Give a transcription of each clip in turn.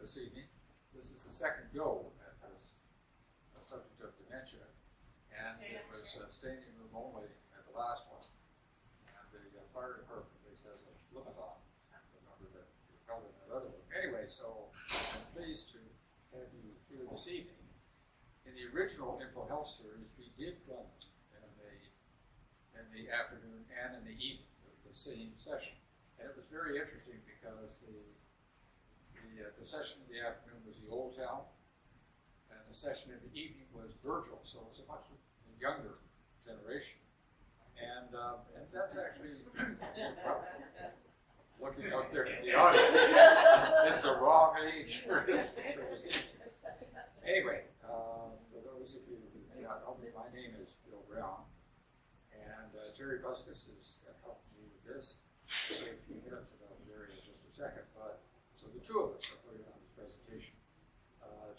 this evening. This is the second go at this subject of dementia, and it was standing room only at the last one. And the fire department at least has a limit on the number that you held in that other one. Anyway, so I'm pleased to have you here this evening. In the original Info Health series, we did run in the afternoon and in the evening, the same session. And it was very interesting because the session in the afternoon was the Old Town, and the session in the evening was Virgil, so it was a much younger generation. And that's actually, looking out there at the audience, it's the wrong age for this evening. Anyway, for those of you who may not know me, my name is Bill Brown, and Gerry Bucsis is helping me with this. I'll say a few minutes about Gerry in just a second, but so the two of us are putting on this presentation.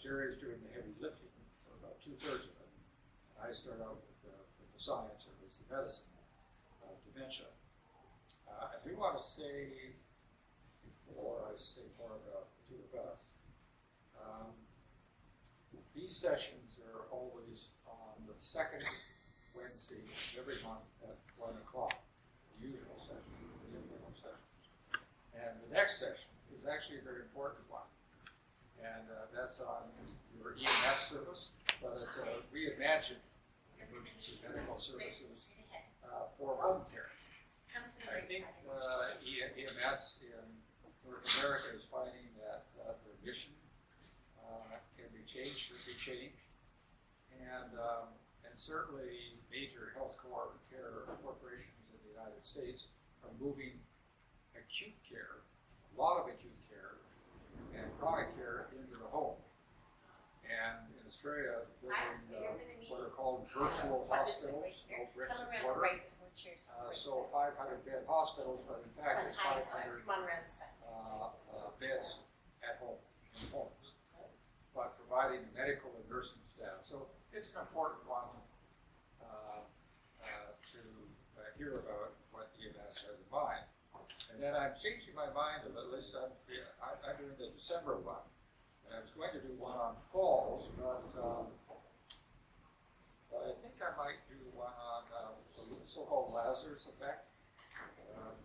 Gerry is doing the heavy lifting, for about 2/3 of it. And I start out with the science, or at least the medicine of dementia. I do want to say, before I say more about the two of us, these sessions are always on the second Wednesday of every month at 1 o'clock, the usual session, the informal sessions. And the next session is actually a very important one. And that's on your EMS service, but it's a reimagined emergency medical services for home care. I think EMS in North America is finding that their mission can be changed, should be changed, and certainly major health care corporations in the United States are moving acute care, a lot of acute care, and chronic care into the home. And in Australia, building what are called virtual hospitals, no bricks and mortar. So 500-bed hospitals, but in fact it's 500 beds at home, in homes, but providing medical and nursing staff. So it's an important one to hear about what EMS has in mind. And then I'm changing my mind, at least I'm doing the December one. And I was going to do one on falls, but I think I might do one on the so-called Lazarus effect,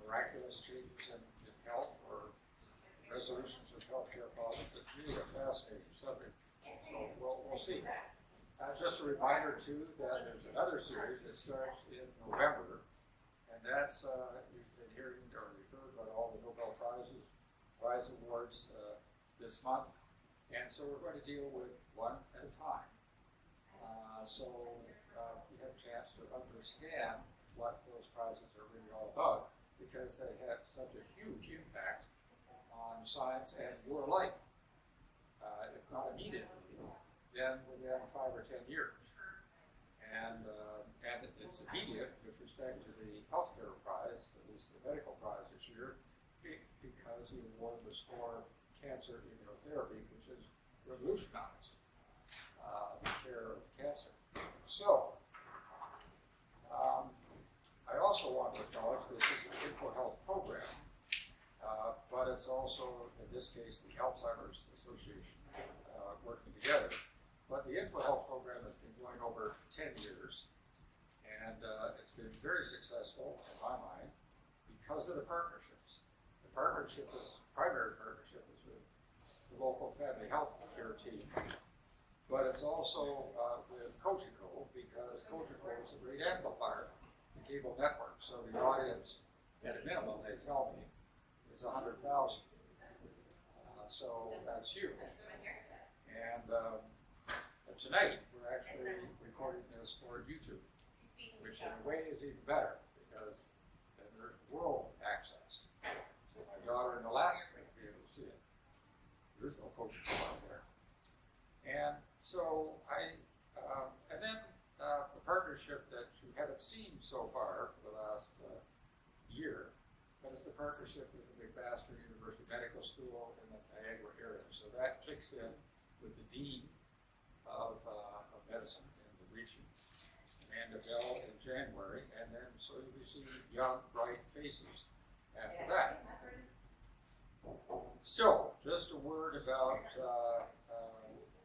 miraculous changes in health or resolutions of healthcare problems. It's really a fascinating subject, so we'll see. Just a reminder, too, that there's another series that starts in November, and that's, you've been hearing or you've heard about all the Nobel Prize awards this month, and so we're going to deal with one at a time. So you have a chance to understand what those prizes are really all about, because they have such a huge impact on science and your life, if not immediately, then within 5 or 10 years. And it's immediate with respect to the healthcare prize, at least the medical prize this year, because the award was for cancer immunotherapy, which has revolutionized the care of cancer. So, I also want to acknowledge this is an Info Health program, but it's also, in this case, the Alzheimer's Association working together. But the Info Health program has been going over 10 years, and it's been very successful, in my mind, because of the partnerships. The primary partnership is with the local family health care team, but it's also with Cogeco, because Cogeco is a great amplifier, the cable network. So the audience, at a minimum, they tell me, is 100,000. So that's huge. And tonight, we're actually recording this for YouTube, which in a way is even better, because then there's world access. So my daughter in Alaska will be able to see it. There's no coaching out there. And so and then the partnership that you haven't seen so far for the last year, but it's the partnership with the McMaster University Medical School in the Niagara area. So that kicks in with the Dean of Medicine in the region, Amanda Bell, in January, and then so you'll be seeing young, bright faces after that. So, Just a word about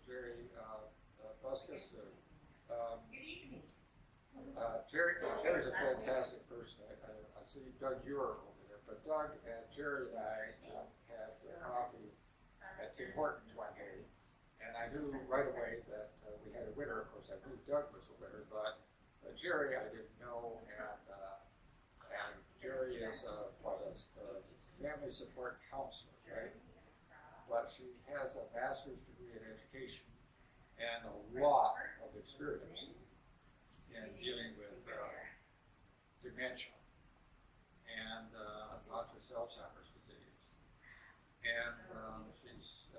Gerry Bucsis. Gerry's a fantastic person. I see Doug Ure over there, but Doug and Gerry and I had coffee at Tim Hortons one day, and I knew right away that we had a winner. Of course, I knew Doug was a winner, but Gerry I didn't know, and Gerry is a Family Support Counselor, right? But she has a master's degree in education and a lot of experience in dealing with dementia and not just Alzheimer's disease. And she's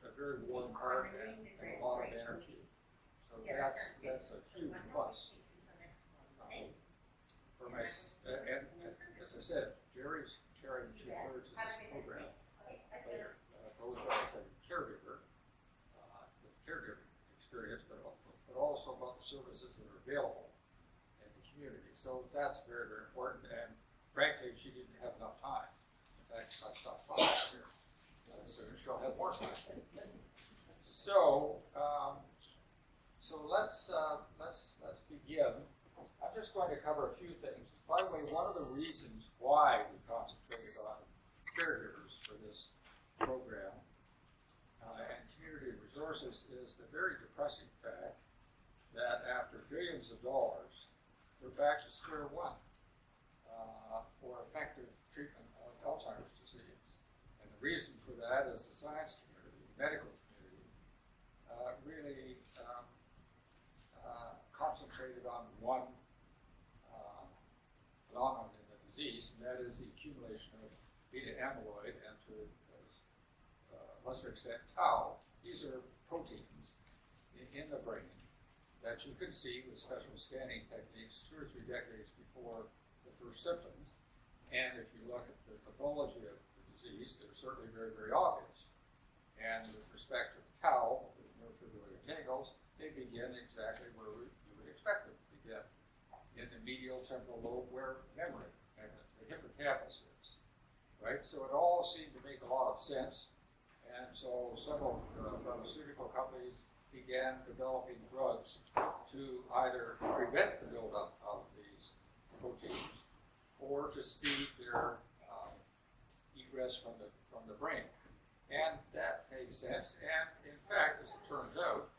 a very warm heart and a lot of energy. So that's a huge plus. For my, and as I said, Gerry's carrying 2/3 of this program later, both as a caregiver with caregiving experience, but also about the services that are available in the community. So that's very, very important. And frankly, she didn't have enough time. In fact, I stopped by here. Soon she'll have more time. So, let's begin. I'm just going to cover a few things. By the way, one of the reasons why we concentrated on caregivers for this program and community resources is the very depressing fact that after billions of dollars, we're back to square one for effective treatment of Alzheimer's disease. And the reason for that is the science community, the medical community, really concentrated on one phenomenon in the disease, and that is the accumulation of beta amyloid and to a lesser extent tau. These are proteins in the brain that you can see with special scanning techniques 2 or 3 decades before the first symptoms. And if you look at the pathology of the disease, they're certainly very, very obvious. And with respect to the tau, with neurofibrillary tangles, they begin exactly where you would expect them to begin, in the medial temporal lobe where memory and the hippocampus is, right? So it all seemed to make a lot of sense, and so several pharmaceutical companies began developing drugs to either prevent the buildup of these proteins or to speed their egress from the brain. And that made sense, and in fact, as it turns out,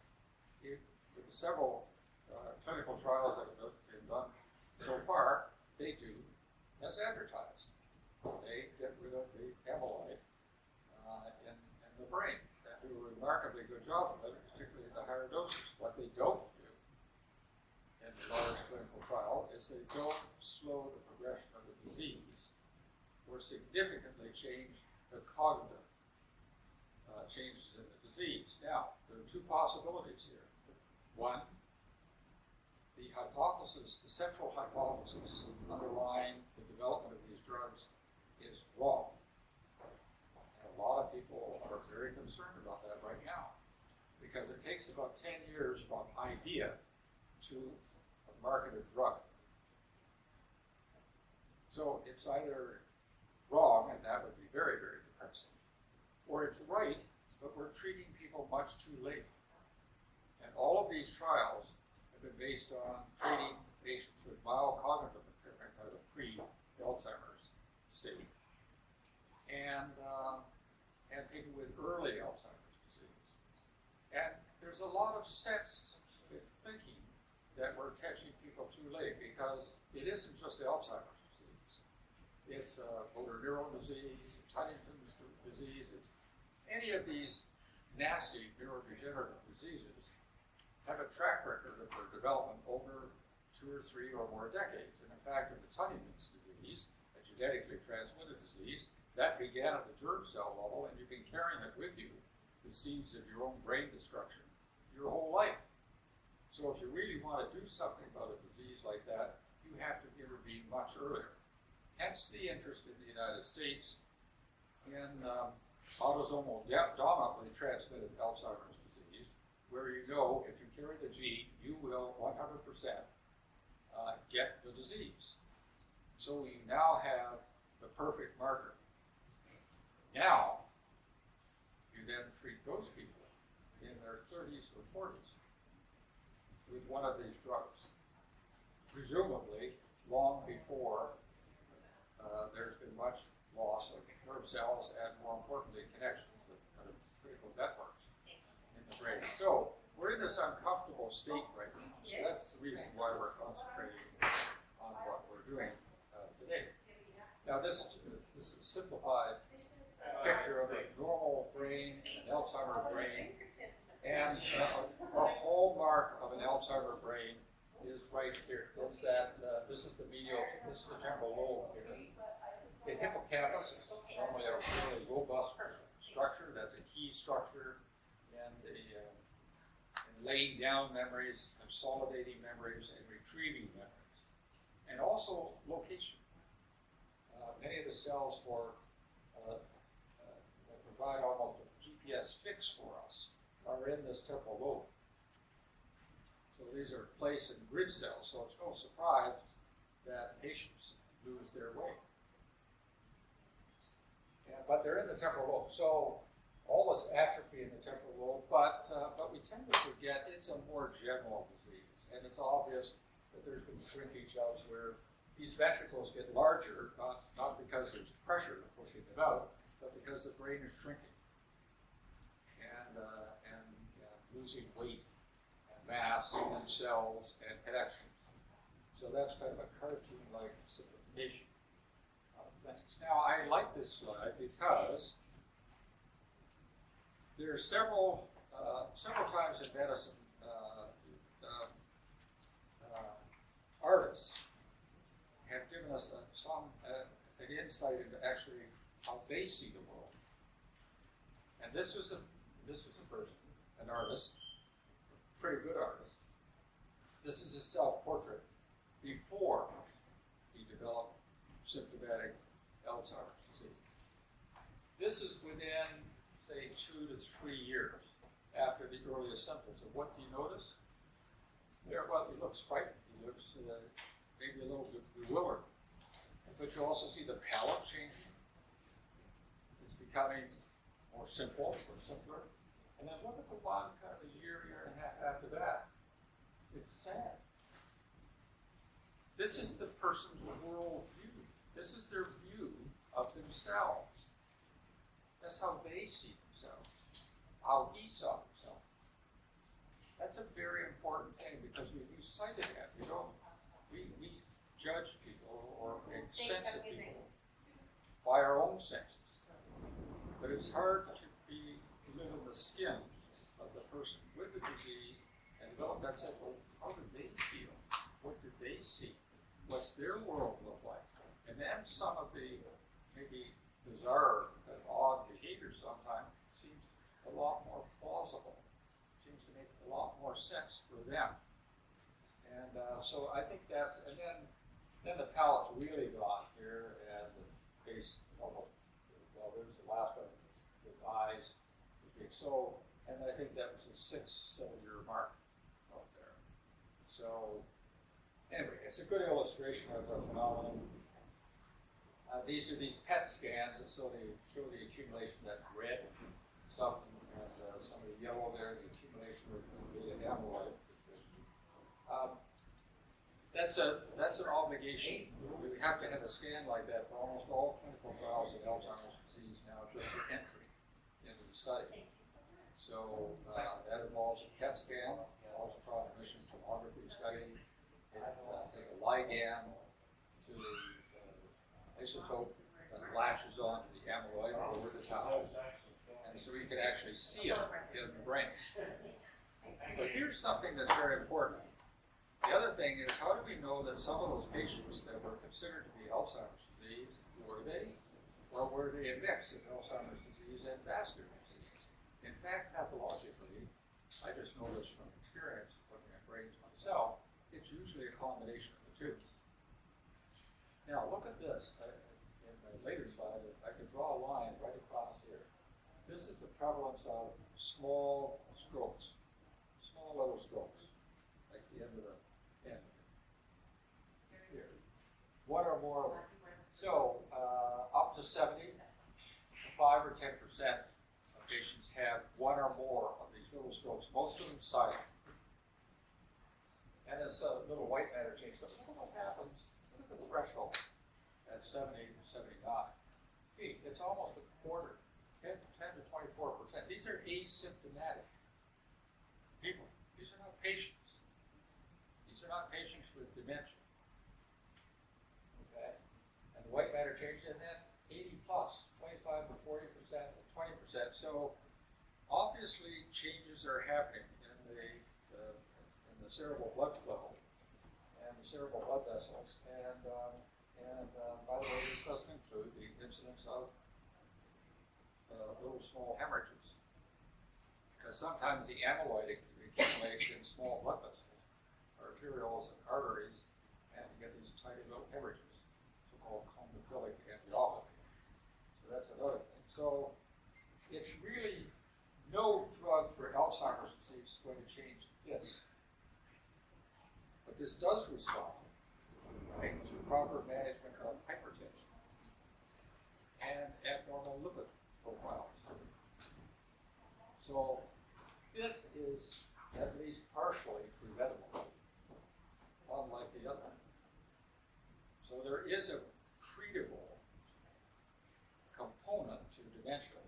with the several clinical trials that have been done so far, they do as advertised. They get rid of the amyloid in the brain and do a remarkably good job of it, particularly at the higher doses. What they don't do in the large clinical trial is they don't slow the progression of the disease or significantly change the cognitive changes in the disease. Now, there are 2 possibilities here. One, the hypothesis, the central hypothesis underlying the development of these drugs is wrong. And a lot of people are very concerned about that right now because it takes about 10 years from idea to a marketed drug. So it's either wrong, and that would be very, very depressing, or it's right, but we're treating people much too late. And all of these trials have been based on treating patients with mild cognitive impairment, kind of a pre-Alzheimer's state, and people with early Alzheimer's disease. And there's a lot of sense in thinking that we're catching people too late because it isn't just Alzheimer's disease. It's motor neuron disease, it's Huntington's disease, it's any of these nasty neurodegenerative diseases have a track record of their development over 2 or 3 or more decades. And in fact, if it's Huntington's disease, a genetically transmitted disease, that began at the germ cell level, and you've been carrying it with you, the seeds of your own brain destruction, your whole life. So if you really want to do something about a disease like that, you have to intervene much earlier. Hence the interest in the United States in autosomal dominantly transmitted Alzheimer's disease, where you know if you carry the gene, you will 100% get the disease. So you now have the perfect marker. Now, treat those people in their 30s or 40s with one of these drugs, presumably long before there's been much loss of nerve cells and, more importantly, connections with critical networks in the brain. So we're in this uncomfortable state right now. So that's the reason why we're concentrating on what we're doing today. Now, this is a simplified picture of a normal brain and an Alzheimer brain. And a hallmark of an Alzheimer brain is right here. It's that this is the temporal lobe here. The hippocampus is normally a really robust structure. That's a key structure in laying down memories, consolidating memories, and retrieving memories. And also location. Many of the cells that provide almost a GPS fix for us are in this temporal lobe. So these are place and grid cells, so it's no surprise that patients lose their way. But they're in the temporal lobe. So all this atrophy in the temporal lobe, but we tend to forget it's a more general disease. And it's obvious that there's been shrinkage elsewhere. These ventricles get larger, not because there's pressure pushing them out, but because the brain is shrinking and losing weight and mass and cells and connections. So that's kind of a cartoon-like simplification of things. Now, I like this slide because there are several times in medicine artists have given us an insight into actually how they see the world. And this was a person, an artist, a pretty good artist. This is his self-portrait before he developed symptomatic Alzheimer's disease. This is within, say, 2 to 3 years after the earliest symptoms. And what do you notice? Well, he looks frightened. He looks maybe a little bit bewildered. But you also see the palette changing. It's becoming more simple or simpler. And then look at the one kind of a year and a half after that. It's sad. This is the person's world view. This is their view of themselves. That's how they see themselves, how he saw himself. That's a very important thing because we lose sight of that. We judge people or make sense of people by our own senses. But it's hard to live in the skin of the person with the disease and develop that sense. Well, how did they feel? What did they see? What's their world look like? And then some of the maybe bizarre and odd behavior sometimes seems a lot more plausible. Seems to make a lot more sense for them. And so I think that's, and then the palette's really gone here, and the face almost, well, there's the last one with eyes. So, and I think that was a 6-7 year mark out there. So, anyway, it's a good illustration of the phenomenon. These are these PET scans, and so they show the accumulation of that red stuff, and some of the yellow there, the accumulation of the amyloid. That's an obligation. We have to have a scan like that for almost all clinical trials of Alzheimer's disease now, just for entry into the study. So that involves a CAT scan, ultraviolet emission tomography study. It has a ligand to the isotope that latches on to the amyloid over the top. And so you can actually see it in the brain. But here's something that's very important. The other thing is, how do we know that some of those patients that were considered to be Alzheimer's disease, were they? Or were they a mix of Alzheimer's disease and vascular disease? In fact, pathologically, I just know this from experience looking at brains myself, it's usually a combination of the two. Now, look at this. In the later slide, I could draw a line right across here. This is the prevalence of small strokes, small little strokes, like the end of the end. Here. One or more of them. So, up to 70, 5 or 10% of patients have one or more of these little strokes, most of them silent. And it's a little white matter change. But look what happens. Look at the threshold at 78 and 79. Gee, it's almost a quarter, 10 to 24%. These are asymptomatic people. These are not patients. These are not patients with dementia. Okay? And the white matter change, and then 80 plus, 25 to 40%, and 20%. So obviously changes are happening in the cerebral blood flow and the cerebral blood vessels. And by the way, this doesn't include the incidence of little small hemorrhages, because sometimes the amyloid can accumulate in small blood vessels, arterioles and arteries, and you get these tiny little hemorrhages, so-called chondrophilic angiopathy. So that's another thing. So it's really no drug for Alzheimer's disease is going to change this. But this does respond, right, to proper management of hypertension and abnormal lipid profiles. So this is at least partially preventable, unlike the other. So there is a treatable component to dementia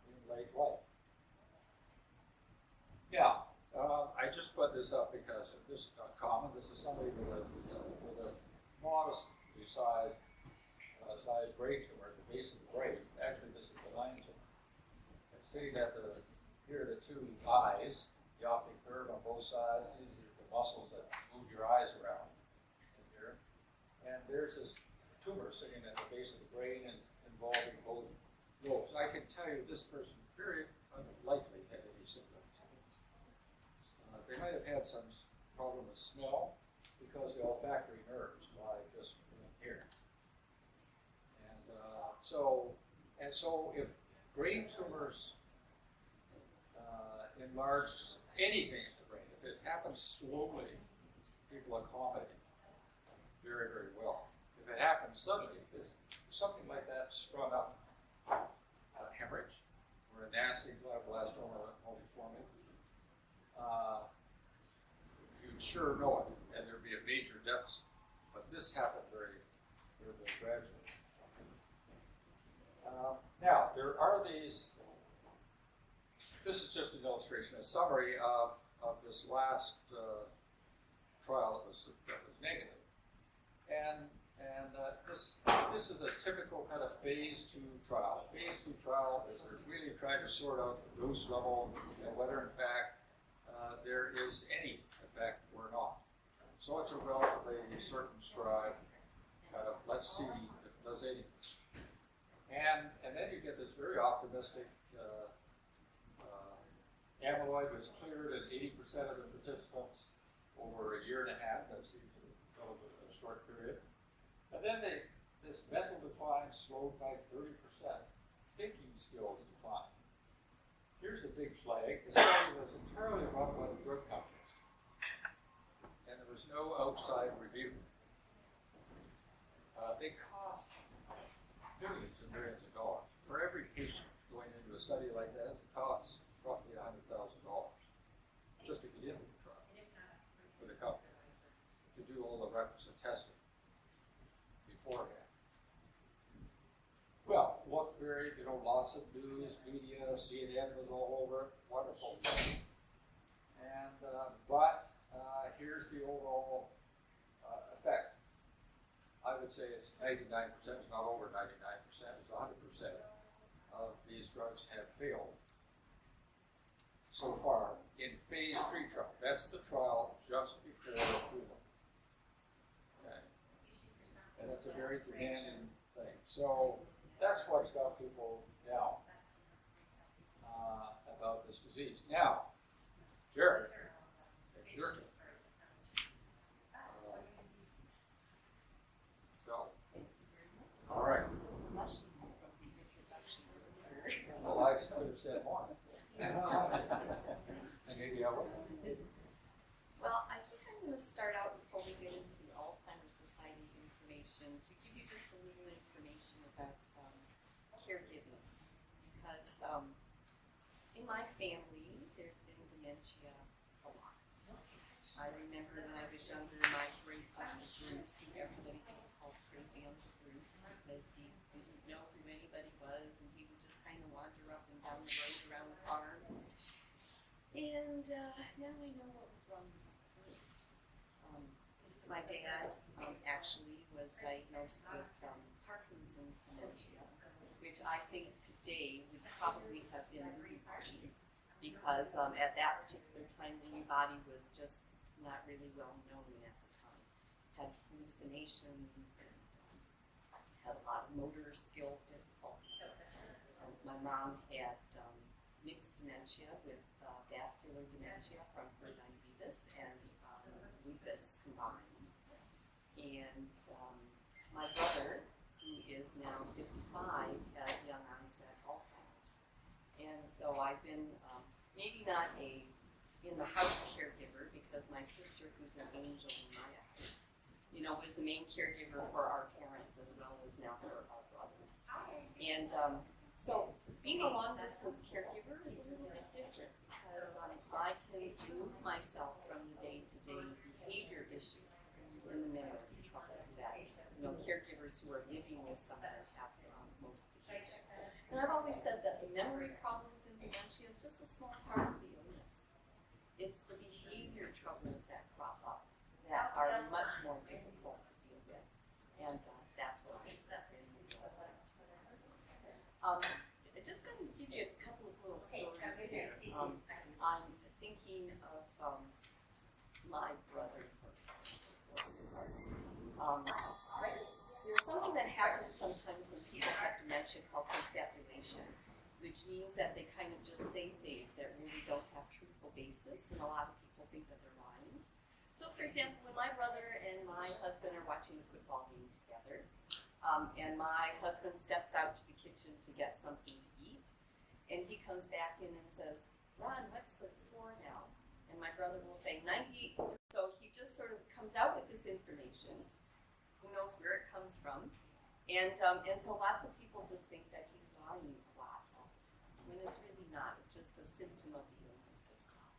in late life. Now, I just put this up because this is not common. This is somebody with a modestly sized brain tumor at the base of the brain. Actually, this is a benign tumor. It's sitting at here are the two eyes, the optic nerve on both sides. These are the muscles that move your eyes around in here. And there's this tumor sitting at the base of the brain and involving both lobes. I can tell you this person very unlikely had any symptoms. They might have had some problem with smell because the olfactory nerves lie just in here. And so if brain tumors enlarge anything in the brain, if it happens slowly, people accommodate very, very well. If it happens suddenly, if something like that sprung up, a hemorrhage or a nasty glioblastoma multiforme, you'd sure know it, and there'd be a major deficit. But this happened very, very, very gradually. Now, there are these. This is just an illustration, a summary of this last trial that was negative. And this is a typical kind of phase 2 trial. Phase 2 trial is they're really trying to sort out the dose level and whether, in fact, there is any effect or not. So it's a relatively circumscribed kind of, let's see if it does anything. And then you get this very optimistic amyloid was cleared in 80% of the participants over a year and a half. That seems a short period. And then this mental decline slowed by 30%. Thinking skills declined. Here's a big flag. The study was entirely run by the drug companies. And there was no outside review. They cost millions and millions of dollars. For every patient going into a study like that, it costs roughly $100,000 just to get into the trial for the company, to do all the requisite testing beforehand. Well, look very, lots of news, media, CNN was all over it, wonderful. And, but here's the overall effect. I would say it's 99%, it's not over 99%, it's 100% of these drugs have failed so far in phase 3 trial. That's the trial just before approval. Okay. And that's a very demanding thing. So that's what's got people down about this disease. Now, Gerry, it's your turn. All right. Well, I could have said more. Maybe I will. Well, I think I'm going to start out before we get into the Alzheimer's Society information to give you just a little information about caregiving, because In my family, there's been dementia a lot. I remember when I was younger, my great uncle Bruce, who everybody just called Crazy Uncle Bruce, because he didn't know who anybody was, and he would just kind of wander up and down the road around the farm. And now I know what was wrong with Bruce. My dad actually was diagnosed with Parkinson's dementia, which I think today would probably have been really funny, because at that particular time the Lewy body was just not really well known at the time. Had hallucinations and had a lot of motor skill difficulties. My mom had mixed dementia with vascular dementia from her diabetes and lupus combined. And my brother, who is now 55, has young onset Alzheimer's. And so I've been maybe not a in the house caregiver, because my sister, who's an angel in my eyes, was the main caregiver for our parents as well as now for our brother. And so being a long distance caregiver is a little bit different, because I can remove myself from the day-to-day behavior issues and the memory troubles that caregivers who are living with someone have most of the time. And I've always said that the memory problems in dementia is just a small part of the illness. It's the behavior troubles that crop up that are much more difficult to deal with, and that's where I step in with Alzheimer's. Just going to give you a couple of little stories here. I'm thinking of my brother. There's something that happens sometimes when people have dementia called confabulation, which means that they kind of just say things that really don't have truthful basis, and a lot of people think that they're lying. So, for example, when my brother and my husband are watching a football game together, and my husband steps out to the kitchen to get something to eat, and he comes back in and says, "Ron, what's the score now?" And my brother will say, 98. So he just sort of comes out with this information. Who knows where it comes from? And so lots of people just think that he's lying a lot, when it's really not. It's just a symptom of the illness as well.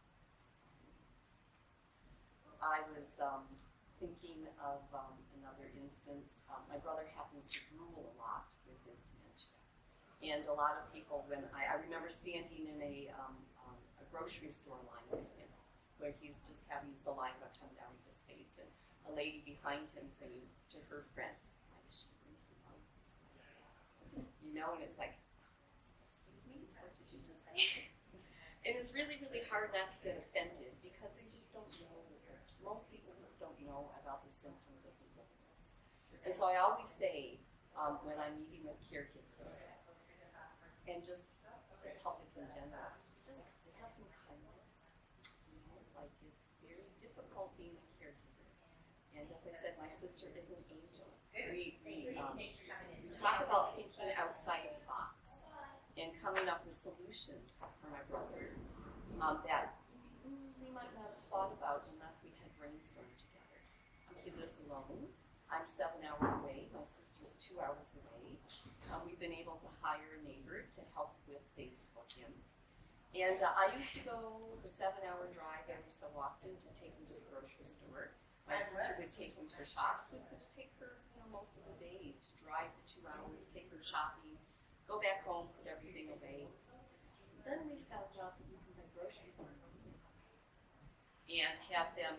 I was thinking of another instance. My brother happens to drool a lot with his dementia. And a lot of people, when I remember standing in a grocery store line with him, where he's just having saliva come down his face, and a lady behind him saying to her friend, "Why is she drinking all of this?" And it's like, "Excuse me, what did you just say?" And it's really, really hard not to get offended, because they just don't know. Most people just don't know about the symptoms of the illness. And so I always say, when I'm meeting with caregivers, and just the public in general, just have some kindness. Like, it's very difficult being a caregiver. And as I said, my sister is an angel. We talk about thinking outside the box and coming up with solutions for my brother that we might not have thought about unless we had brainstormed together. He lives alone. I'm 7 hours away. My sister's 2 hours away. We've been able to hire a neighbor to help with things for him. And I used to go the 7-hour drive every so often to take him to the grocery store. My sister would take him to shops, which take her most of the day to drive the 2 hours, take her shopping, go back home, put everything away. Then we found out that you can buy groceries online and have them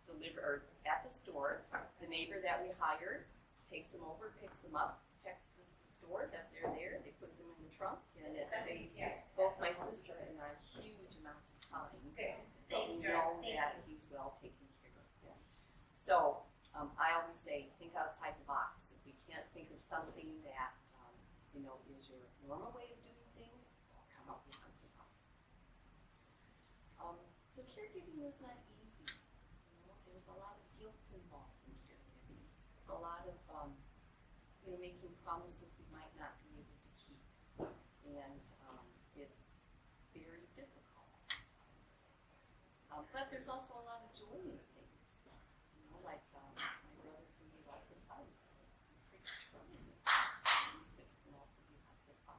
deliver at the store. The neighbor that we hired takes them over, picks them up, texts the store that they're there, they put them in the trunk, and it saves both my sister and I huge amounts of time. But we know that he's well taken care of. So I always say, think outside the box. If we can't think of something that is your normal way of doing things, come up with something else. So caregiving is not easy. There's a lot of guilt involved in caregiving. A lot of making promises we might not be able to keep, and it's very difficult sometimes. But there's also a lot of joy in things. Like my brother can be lots of fun. Pretty trying. But can also be lots of fun.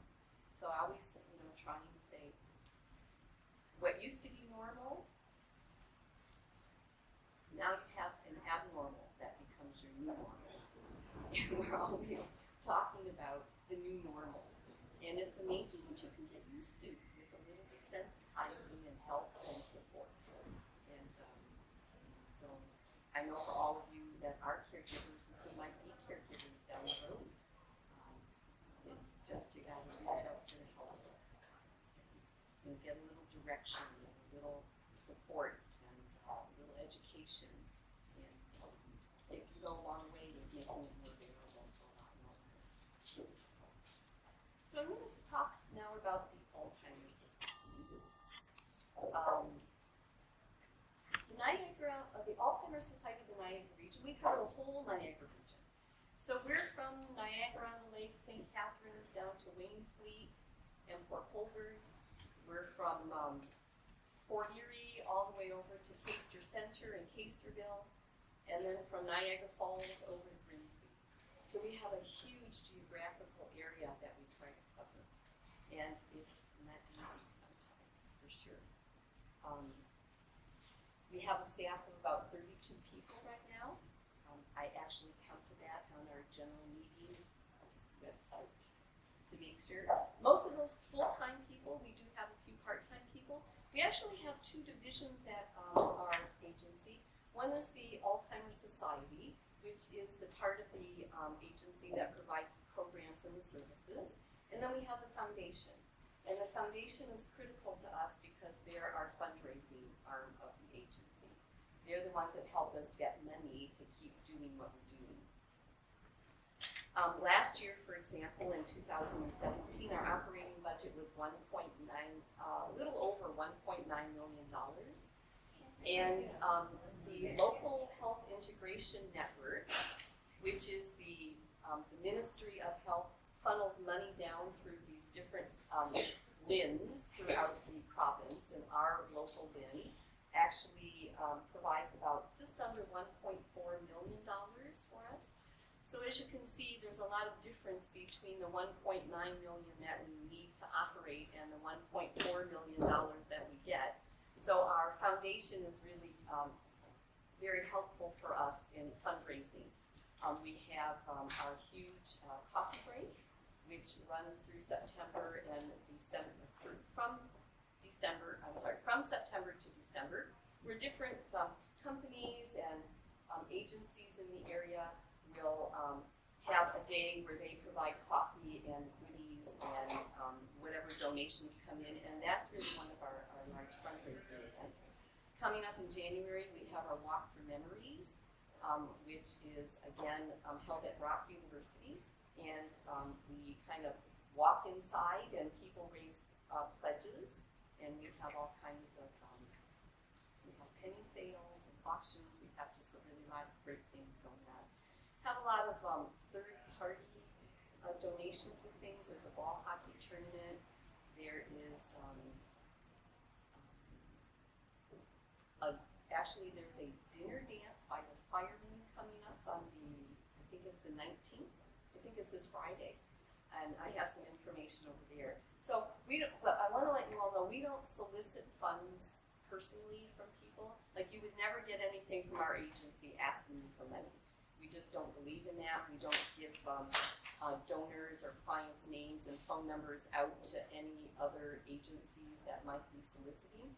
So I always, try and say, what used to be normal, now you have an abnormal that becomes your new normal. And we're always talking about the new normal. And it's amazing what you can get used to with a little desensitizing and help and support. And so I know for all of you that are caregivers who might be caregivers down the road, it's just you got to reach out for the help sometimes and get a little direction, a little support, and a little education. And it can go a long way with making it more available for a lot more. So I'm going to talk now about the Alzheimer's Society. The Alzheimer's Society of the Niagara Region, we cover the whole Niagara region. So we're from Niagara on the Lake, St. Catharines, down to Wainfleet and Port Colborne. We're from Fort Erie all the way over to Caister Center and Caisterville, and then from Niagara Falls over to Grimsby. So we have a huge geographical area that we try to cover, and it's not easy sometimes, for sure. We have a staff of about 32 people right now. I actually counted that on our general meeting website to make sure. Most of those full-time people, we do have a few part-time people. We actually have two divisions at our agency. One is the Alzheimer's Society, which is the part of the agency that provides the programs and the services. And then we have the foundation. And the foundation is critical to us because they're our fundraising arm of the agency. They're the ones that help us get money to keep doing what we're doing. Last year, for example, in 2017, our operating budget was a little over $1.9 million. And the local health integration network, which is the Ministry of Health, funnels money down through these different LINs throughout the province, and our local LIN actually provides about just under $1.4 million for us. So as you can see, there's a lot of difference between the $1.9 million that we need to operate and the $1.4 million that we get. So our foundation is really very helpful for us in fundraising. We have our huge coffee break, which runs through September and December, from September to December, where different companies and agencies in the area will have a day where they provide coffee and goodies and whatever donations come in, and that's really one of our large fundraising events. Coming up in January, we have our Walk for Memories, which is again held at Brock University, and we kind of walk inside and people raise pledges, and we have all kinds of we have penny sales and auctions. We have just a really lot of great things going on. Have a lot of third-party donations with things. There's a ball hockey tournament. There is actually there's a dinner dance by the firemen coming up on I think it's the 19th. I think it's this Friday, and I have some information over there. So but I want to let you all know we don't solicit funds personally from people. Like, you would never get anything from our agency asking you for money. We just don't believe in that. We don't give donors or clients' names and phone numbers out to any other agencies that might be soliciting.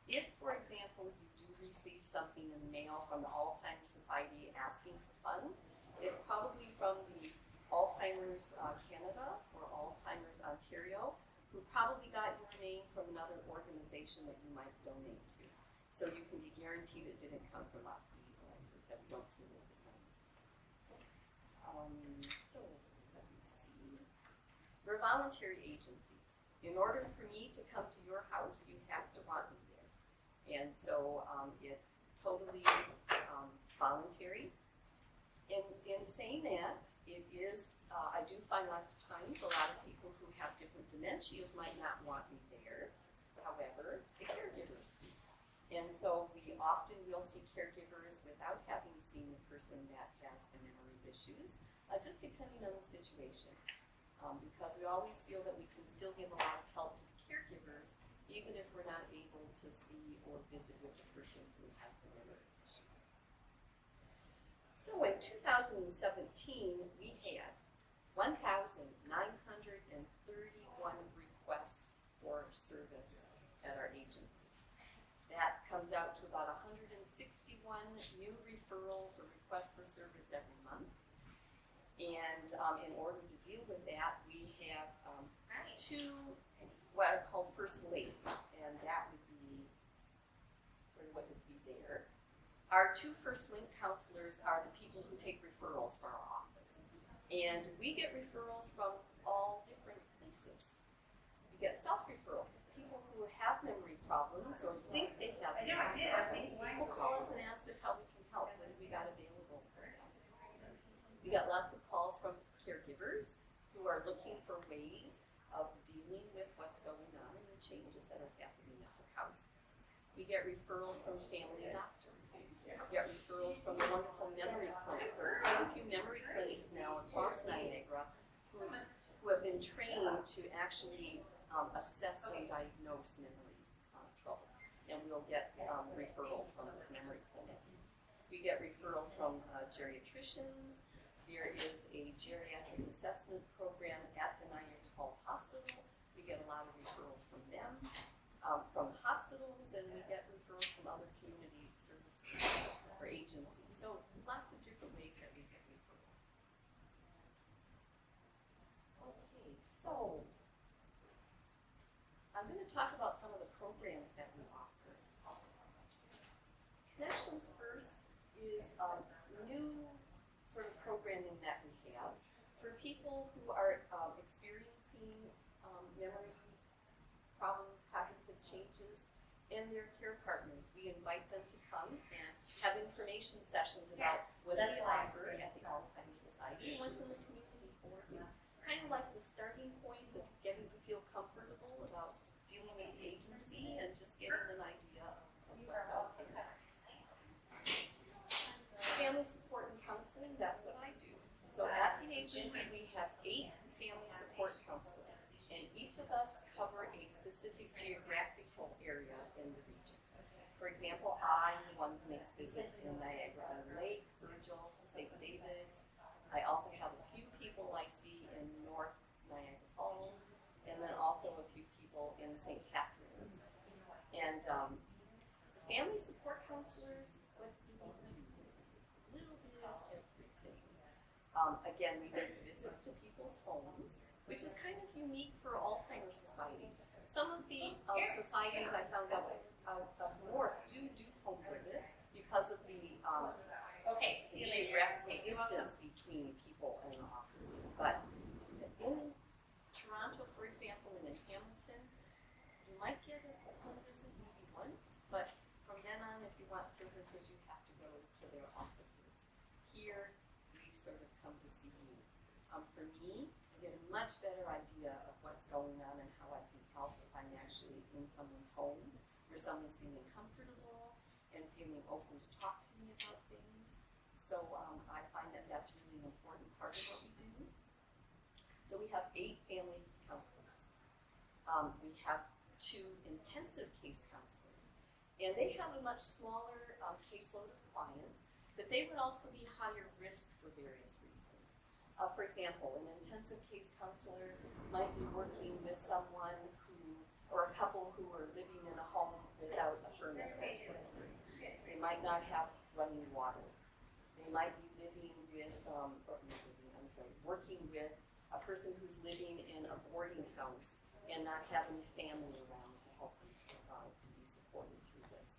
If, for example, you do receive something in the mail from the Alzheimer's Society asking for funds, it's probably from the Alzheimer's Canada or Alzheimer's Ontario, who probably got your name from another organization that you might donate to. So you can be guaranteed it didn't come from us. As I said, we don't solicit money. So let me see. We're a voluntary agency. In order for me to come to your house, you have to want me there. And so it's totally voluntary. In saying that, it is, I do find lots of times a lot of people who have different dementias might not want me there. However, the caregivers do. And so we often will see caregivers without having seen the person that has the memory issues, just depending on the situation. Because we always feel that we can still give a lot of help to the caregivers even if we're not able to see or visit with the person who has the memory issues. So in 2017, we had 1,931 requests for service at our agency. That comes out to about 161 new referrals or requests for service every month. And in order to deal with that, we have two what are called first link, and that would be sort of what you see there. Our two first link counselors are the people who take referrals for our office. And we get referrals from all different places. We get self-referrals, people who have memory problems or think they have memory problems. People call us and ask us how we can help when we got available. We got lots of calls from caregivers who are looking for ways of dealing with what's going on and the changes that are happening at the house. We get referrals from family doctors. We get referrals from the wonderful memory clinics. There are quite a few memory clinics now across Niagara who have been trained to actually assess and diagnose memory trouble. And we'll get referrals from those memory clinics. We get referrals from geriatricians. There is a geriatric assessment program at the Niagara Falls Hospital. We get a lot of referrals from them, from hospitals, and we get referrals from other community services or agencies. So lots of different ways that we get referrals. Okay, so I'm going to talk about some of the programs that we offer. Connections First is a new sort of programming that we have for people who are experiencing memory problems, cognitive changes, and their care partners. We invite them to come and have information sessions about what we offer at the Alzheimer Society and what's in the community for us. Kind of like the starting point of getting to feel comfortable about dealing with the agency and just getting an idea of what's out there. Family support and counseling, that's what I do. So at the agency, we have 8 family support counselors, and each of us cover a specific geographical area in the region. For example, I'm the one who makes visits in Niagara Lake, Virgil, St. David's. I also have a few people I see in North Niagara Falls, and then also a few people in St. Catharines. And the family support counselors, what do we do? Little bit of everything. Again, we make visits to people's homes, which is kind of unique for Alzheimer's societies. Some of the societies I found out up north do home visits because of the geographical distance between people and offices. But in Toronto, for example, and in Hamilton, you might get a home visit maybe once, but from then on, if you want services, you have to go to their offices. Here, we sort of come to see you. For me, I get a much better idea of what's going on and how I can help if I'm actually in someone's home, where someone's feeling comfortable and feeling open to talk to me about things. So I find that that's really an important part of what we do. So we have 8 family counselors. We have 2 intensive case counselors. And they have a much smaller caseload of clients, but they would also be higher risk for various reasons. For example, an intensive case counselor might be working with someone who, or a couple who are living in a home without a furnace that's working. They might not have running water. They might be working with a person who's living in a boarding house and not having family around to help them to be supported through this.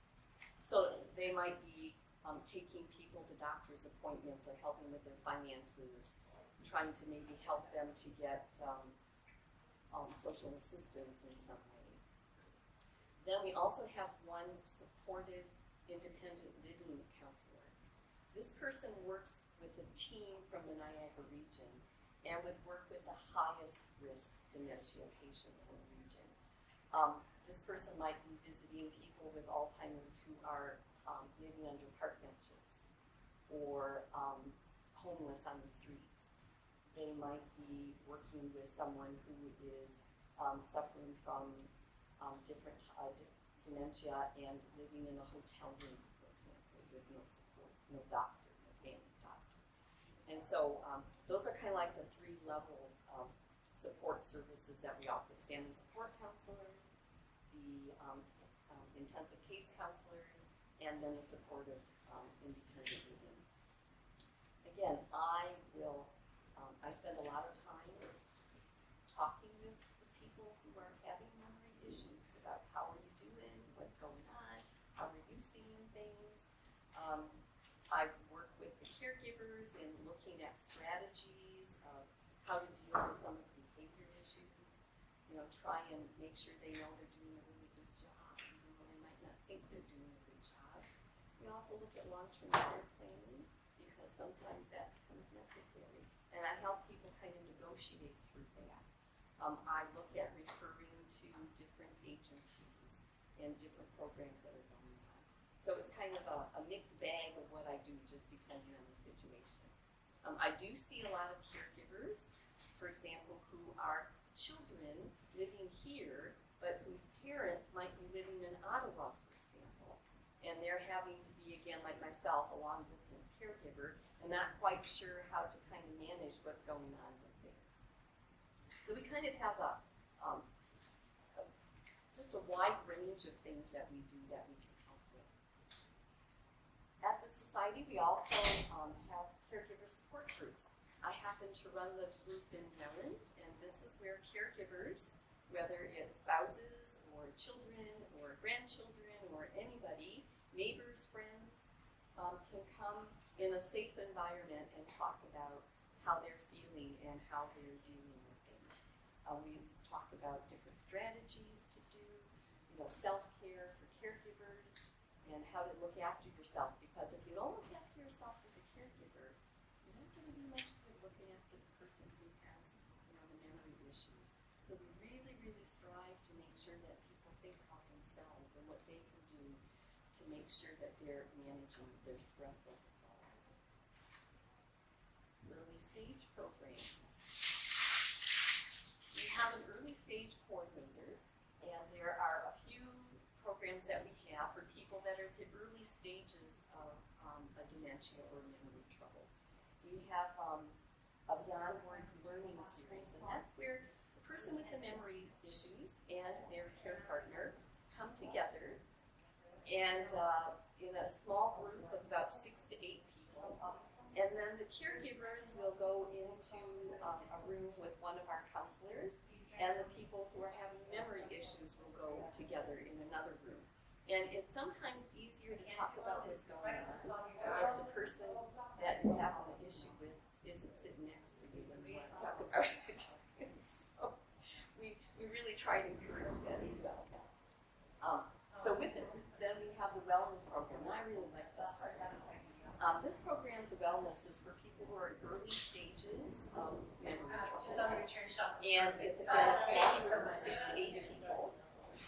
So they might be taking people to doctor's appointments or helping with their finances, trying to maybe help them to get social assistance in some way. Then we also have one supported independent living counselor. This person works with a team from the Niagara region and would work with the highest risk dementia patients in the region. This person might be visiting people with Alzheimer's who are living under park benches or homeless on the streets. They might be working with someone who is suffering from different dementia and living in a hotel room, for example, with no supports, no doctor, no family doctor. And so those are kind of like the 3 levels of support services that we offer: family support counselors, the intensive case counselors, and then the supportive independent living. Again, I spend a lot of time talking with the people who are having memory issues about how are you doing, what's going on, how are you seeing things. I work with the caregivers in looking at strategies of how to deal with some of the behavior issues, try and make sure they know they're doing a really good job, even though they might not think they're doing a good job. We also look at long-term care planning, because sometimes that becomes necessary, and I help people kind of negotiate through that. I look at referring to different agencies and different programs that are going on. So it's kind of a mixed bag of what I do, just depending on the situation. I do see a lot of caregivers, for example, who are children living here, but whose parents might be living in Ottawa, for example, and they're having to be, again, like myself, a long-distance caregiver, and not quite sure how to kind of manage what's going on with things. So we kind of have just a wide range of things that we do that we can help with. At the Society, we also have caregiver support groups. I happen to run the group in Welland, and this is where caregivers, whether it's spouses or children or grandchildren or anybody, neighbors, friends, can come in a safe environment and talk about how they're feeling and how they're dealing with things. We talk about different strategies to do, self-care for caregivers, and how to look after yourself, because if you don't look after yourself as a caregiver, you're not going to be much good looking after the person who has the memory issues. So we really, really strive to make sure that people think about themselves and what they can do to make sure that they're managing their stress levels. Early stage programs. We have an early stage coordinator, and there are a few programs that we have for people that are at the early stages of a dementia or memory trouble. We have a Beyond Words learning series, and that's where the person with the memory issues and their care partner come together, and in a small group of about 6 to 8 people, and then the caregivers will go into a room with one of our counselors, and the people who are having memory issues will go together in another room. And it's sometimes easier to talk about what's going on if the person that you're having an issue with isn't sitting next to you when you want to talk about it. So we really try to encourage that as well. So with it, then we have the wellness program, and I really like this program. This program, the wellness, is for people who are in early stages of memory trouble. And it's again a small group of 6 to 8 people.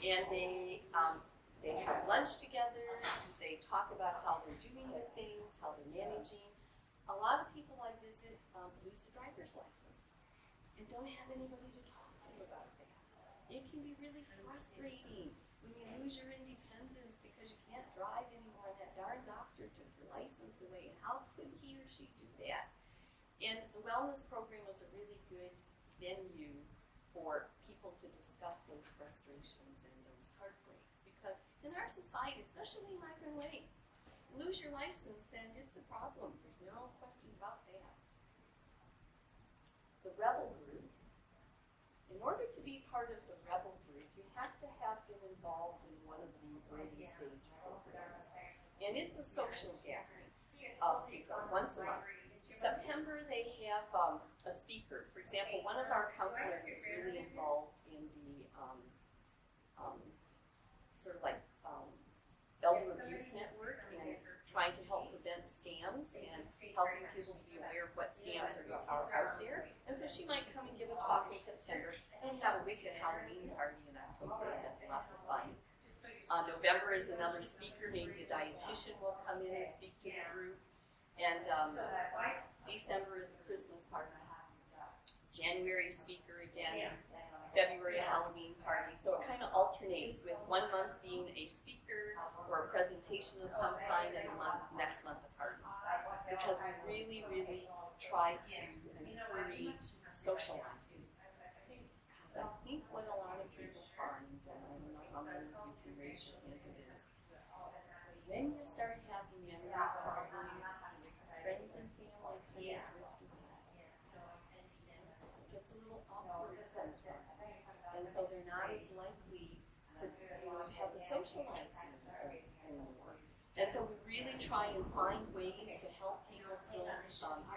And they have lunch together, they talk about how they're doing with things, how they're managing. A lot of people I visit lose their driver's license and don't have anybody to talk to about that. It can be really frustrating when you lose your independence because you can't drive anymore and that darn doctor took your license away, and how could he or she do that? And the wellness program was a really good venue for people to discuss those frustrations and those heartbreaks, because in our society, especially in migrant way, lose your license and it's a problem. There's no question about that. The Rebel group, in order to be part of the Rebel group, you have to have been involved in one of the early stage programs. And it's a social gathering of people once a month. September, they have a speaker. For example, one of our counselors is really involved in the sort of like elder abuse network and trying to help prevent scams and helping people to be aware of what scams are out there. And so she might come and give a talk in September, and we have a wicked Halloween party in October. That's lots of fun. November is another speaker. Maybe a dietitian will come in and speak to the group. And December is the Christmas party. January speaker again. February a Halloween party. So it kind of alternates alternates with 1 month being a speaker or a presentation of some kind, and next month a party. Because we really, really try to encourage socializing. Because I think what a lot of people find, and I don't know how many of you can raise your hand to this, when you start having memory problems, friends and family kind of drift away. It gets a little awkward sometimes. And so they're not as likely to have the socializing anymore. And so we really try and find ways to help people still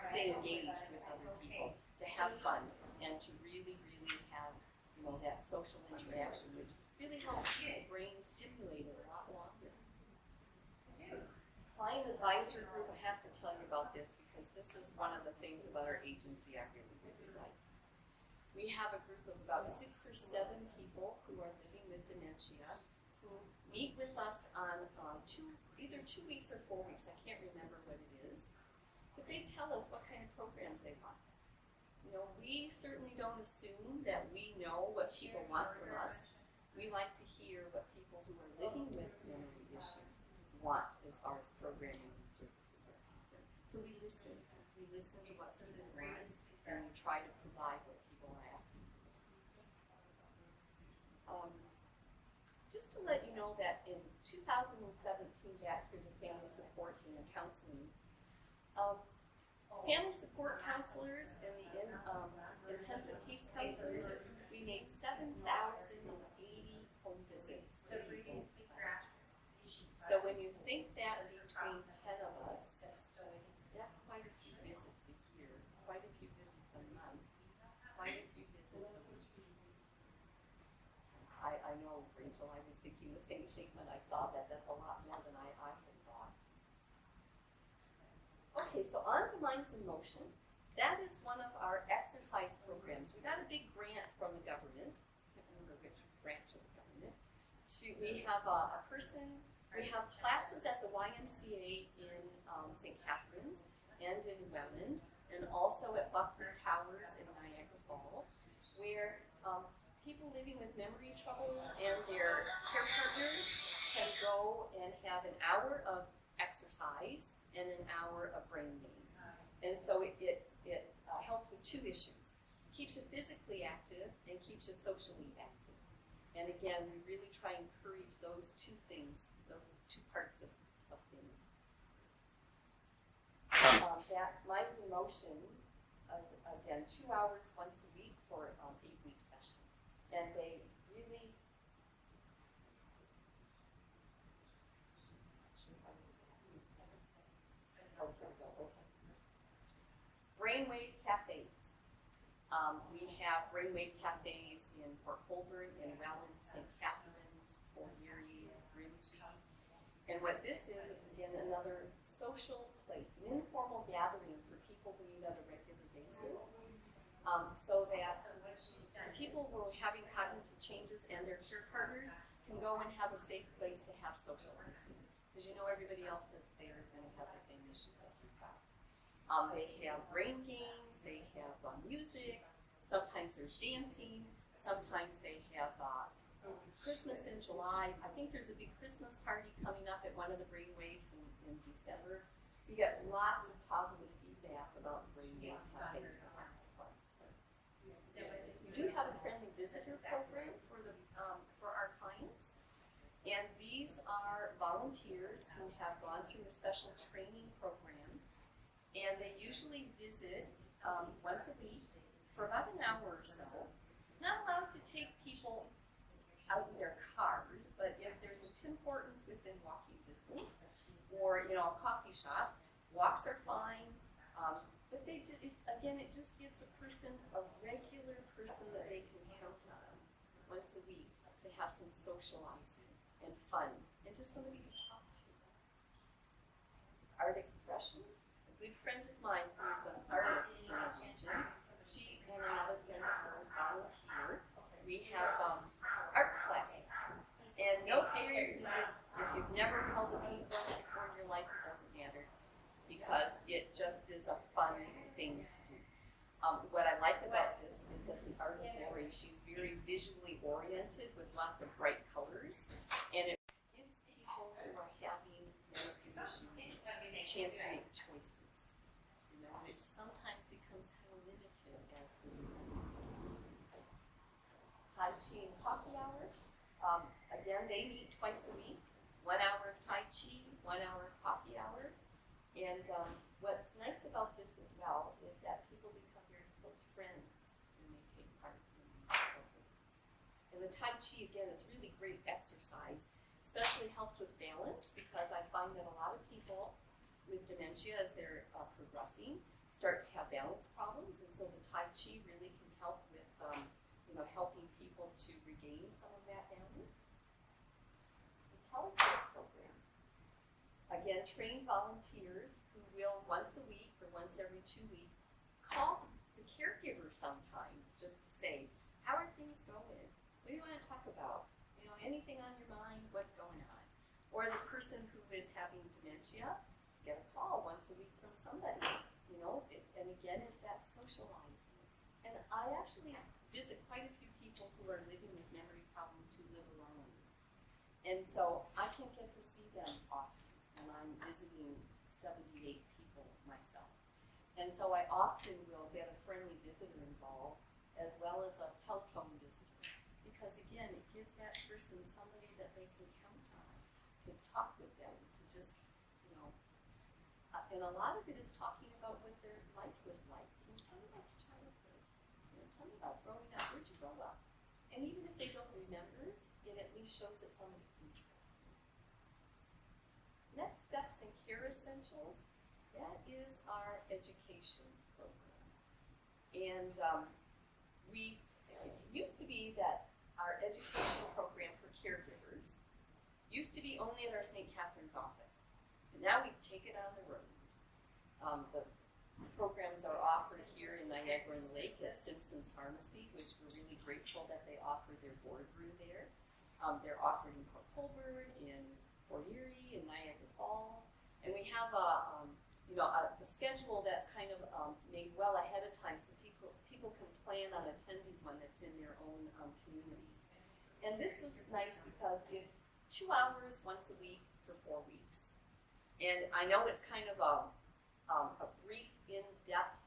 stay engaged with other people, to have fun, and to really, really have that social interaction, which really helps keep the brain stimulated a lot longer. Client advisor group, I have to tell you about this because this is one of the things about our agency I really, really like. We have a group of about 6 or 7 people who are living with dementia who meet with us on either 2 weeks or 4 weeks. I can't remember what it is. But they tell us what kind of programs they want. We certainly don't assume that we know what people want from us. We like to hear what people who are living with memory issues want as far as programming and services are concerned. So we listen. We listen to what people want, and we try to provide what people are asking for. Just to let you know that in 2017, back through the Family Support and Counseling, Family Support Counselors and the intensive case counselors, we made 7,080 home visits to people. So when you think that between 10 of us, that's quite a few visits a year, quite a few visits a month, quite a few visits a week. I know, Rachel, I was thinking the same thing when I saw that. That's a lot more than I had thought. Okay, so on to Minds in Motion. That is one of our exercise programs. We got a big grant from the government. I can't remember which branch of the government. We have we have classes at the YMCA in St. Catharines and in Welland, and also at Buckner Towers in Niagara Falls, where people living with memory trouble and their care partners can go and have an hour of exercise and an hour of brain games. And so it helps with 2 issues. Keeps you physically active and keeps you socially active. And again, we really try and encourage those 2 things, those 2 parts of things. That Minds in Motion, again, 2 hours once a week for 8-week sessions. And they really Brainwave cafes. We have brainwave cafes in Port Colborne, in Welland, St. Catharines, Fort Erie, Grimsby. And what this is again, another social place, an informal gathering for people to meet on a regular basis, so that people who are having cognitive changes and their care partners can go and have a safe place to have socializing. Because everybody else that's there is going to have the same issues that you've got. They have brain games, they have music, sometimes there's dancing, sometimes they have Christmas in July. I think there's a big Christmas party coming up at one of the brainwaves in December. We get lots of positive feedback about the brainwave cafes. We do have a friendly visitor program for our clients, and these are volunteers who have gone through a special training program. And they usually visit once a week for about an hour or so. Not allowed to take people out in their cars, but if there's a Tim Hortons within walking distance, or a coffee shop, walks are fine. But it just gives a person, a regular person that they can count on once a week to have some socializing and fun, and just somebody to talk to. Art expressions. Good friend of mine who is an artist in our region, she and another friend of hers volunteer. We have art classes. And no experience needed. If you've never held a paintbrush before in your life, it doesn't matter. Because it just is a fun thing to do. What I like about this is that the artist Lori, she's very visually oriented with lots of bright colors. chance to make choices, which sometimes becomes kind of limited as the disease goes on. Tai Chi and coffee hour. Again, they meet twice a week. 1 hour of Tai Chi, 1 hour of coffee hour. And what's nice about this as well is that people become very close friends when they take part in these programs. And the Tai Chi, again, is really great exercise, especially helps with balance, because I find that a lot of people with dementia, as they're progressing, start to have balance problems, and so the Tai Chi really can help with helping people to regain some of that balance. The telecare program. Again, trained volunteers who will once a week or once every 2 weeks call the caregiver sometimes just to say, how are things going? What do you want to talk about? Anything on your mind? What's going on? Or the person who is having dementia, get a call once a week from somebody. And again, is that socializing. And I actually visit quite a few people who are living with memory problems who live alone. And so I can't get to see them often when I'm visiting 78 people myself. And so I often will get a friendly visitor involved as well as a telephone visitor. Because again, it gives that person somebody that they can count on to talk with them, to just, and a lot of it is talking about what their life was like. Tell me about your childhood. Tell me about growing up. Where'd you grow up? And even if they don't remember, it at least shows that somebody's interested. Next steps in care essentials, that is our education program. And it used to be that our education program for caregivers used to be only at our St. Catherine's office. And now we take it on the road. The programs are offered here in Niagara and Lake at Simpson's Pharmacy, which we're really grateful that they offer their boardroom there. They're offered in Port Colborne, in Fort Erie, in Niagara Falls. And we have a schedule that's kind of made well ahead of time so people can plan on attending one that's in their own communities. And this is nice because it's 2 hours once a week for 4 weeks. And I know it's kind of a brief, in-depth,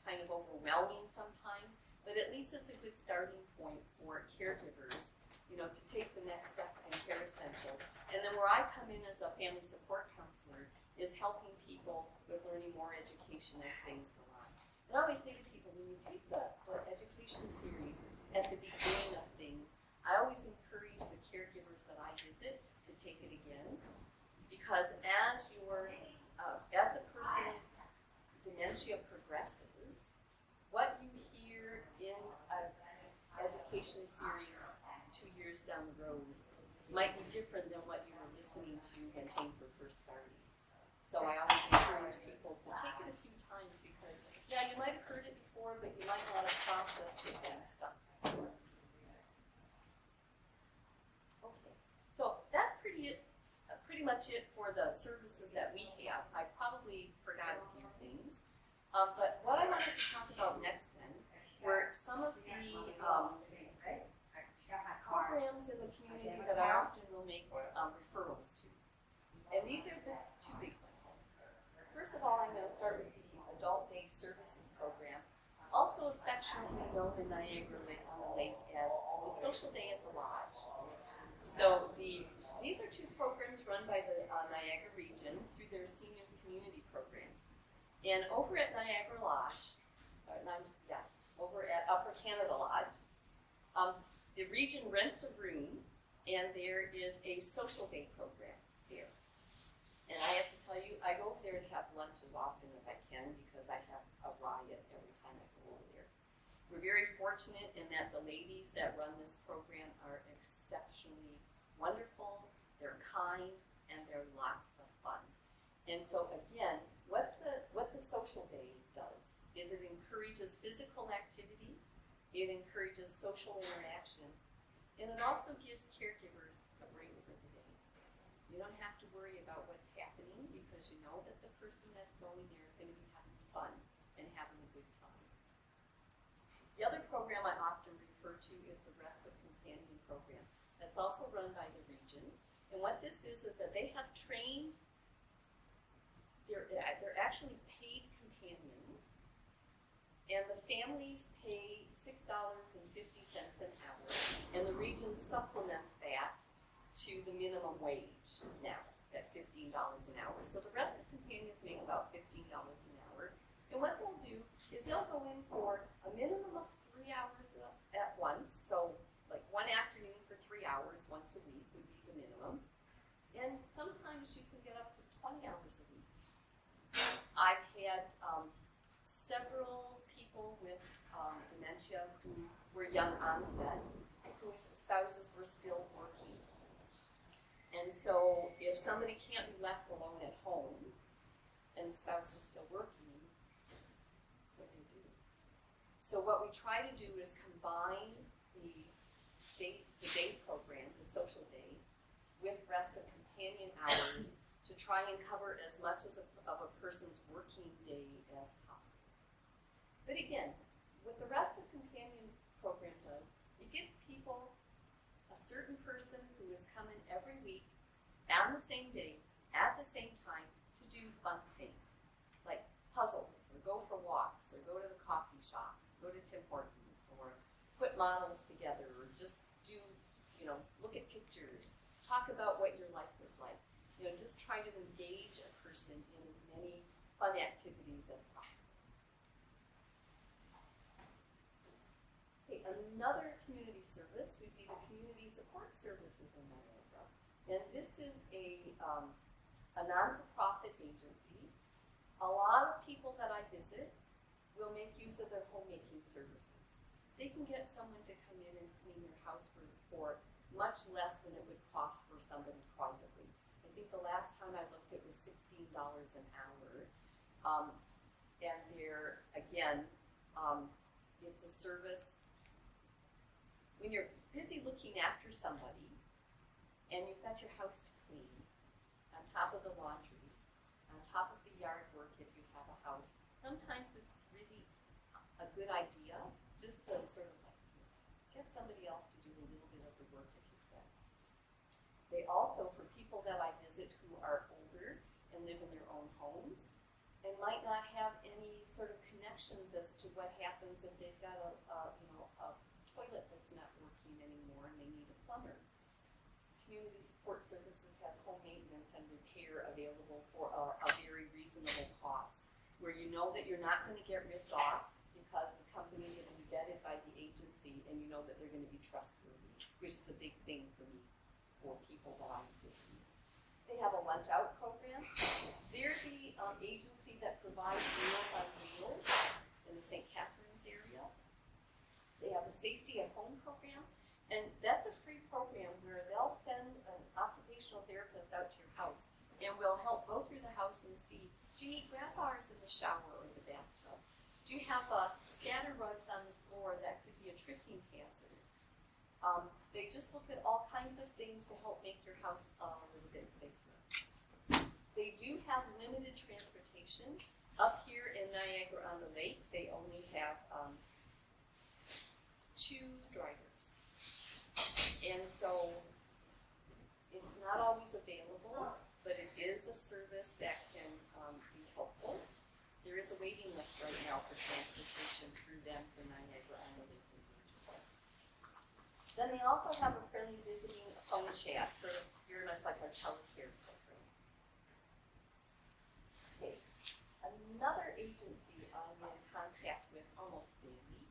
kind of overwhelming sometimes, but at least it's a good starting point for caregivers, to take the next step in care essentials. And then where I come in as a family support counselor is helping people with learning more education as things go on. And I always say to people, when you take the education series at the beginning of things, I always encourage the caregivers that I visit to take it again, because as the person's dementia progresses, what you hear in an education series 2 years down the road might be different than what you were listening to when things were first starting. So I always encourage people to take it a few times because, you might have heard it before, but you might not have processed the same stuff before. Okay, so that's pretty much it for the services that we have. I probably forgot a few things, but what I wanted to talk about next then were some of the programs in the community that I often will make referrals to. And these are the 2 big ones. First of all, I'm going to start with the Adult Day Services Program, also affectionately known in Niagara on the Lake as the Social Day at the Lodge. So these are 2 programs run by the Niagara Region through their seniors community programs. And over at Niagara Lodge, over at Upper Canada Lodge, the region rents a room, and there is a social day program there. And I have to tell you, I go over there to have lunch as often as I can because I have a riot every time I go over there. We're very fortunate in that the ladies that run this program are exceptionally wonderful, they're kind, and they're lots of fun. And so again, what the social day does is it encourages physical activity, it encourages social interaction, and it also gives caregivers a break for the day. You don't have to worry about what's happening because you know that the person that's going there is going to be having fun and having a good time. The other program I often refer to is the Respite Companion Program. That's also run by the region. And what this is that they have trained they're actually paid companions, and the families pay $6.50 an hour, and the region supplements that to the minimum wage now at $15 an hour. So the respite companions make about $15 an hour, and what they'll do is they'll go in for a minimum of 3 hours at once, so like one afternoon for 3 hours once a week would be the minimum, and sometimes you can get up to 20 hours a week. I've had several people with dementia who were young onset, whose spouses were still working. And so if somebody can't be left alone at home and the spouse is still working, what do you do? So what we try to do is combine the day program, the social day, with respite companion hours to try and cover as much of a person's working day as possible. But again, what the respite companion program does, it gives people a certain person who is coming every week on the same day, at the same time, to do fun things, like puzzles, or go for walks, or go to the coffee shop, go to Tim Hortons, or put models together, or just do, look at pictures, talk about what your life was like. Just try to engage a person in as many fun activities as possible. Okay, another community service would be the Community Support Services in Niagara. And this is a non-for-profit agency. A lot of people that I visit will make use of their homemaking services. They can get someone to come in and clean their house for much less than it would cost for somebody privately. I think the last time I looked, it was $16 an hour. And they're, again, it's a service. When you're busy looking after somebody and you've got your house to clean, on top of the laundry, on top of the yard work if you have a house, sometimes it's really a good idea just to sort of get somebody else to do a little bit of the work if you can. They also, for people that I visit who are older and live in their own homes and might not have any sort of connections as to what happens if they've got a toilet that's not working anymore and they need a plumber. Community Support Services has home maintenance and repair available for a very reasonable cost, where you know that you're not going to get ripped off because the companies have been vetted by the agency and you know that they're going to be trustworthy, which is the big thing for me, for people that I'm visiting. They have a lunch out program. They're the agency that provides Meals on Wheels in the St. Catharines area. They have a Safety at Home program, and that's a free program where they'll send an occupational therapist out to your house and will help go through the house and see, do you need grab bars in the shower or the bathtub? Do you have scatter rugs on the floor that could be a tripping hazard? They just look at all kinds of things to help make your house a little bit safer. They do have limited transportation. Up here in Niagara-on-the-Lake, they only have 2 drivers. And so it's not always available, but it is a service that can be helpful. There is a waiting list right now for transportation through them for Niagara-on-the-Lake. Then they also have a friendly visiting phone chat, sort of very much like our telecare program. Okay, another agency I'm in contact with almost daily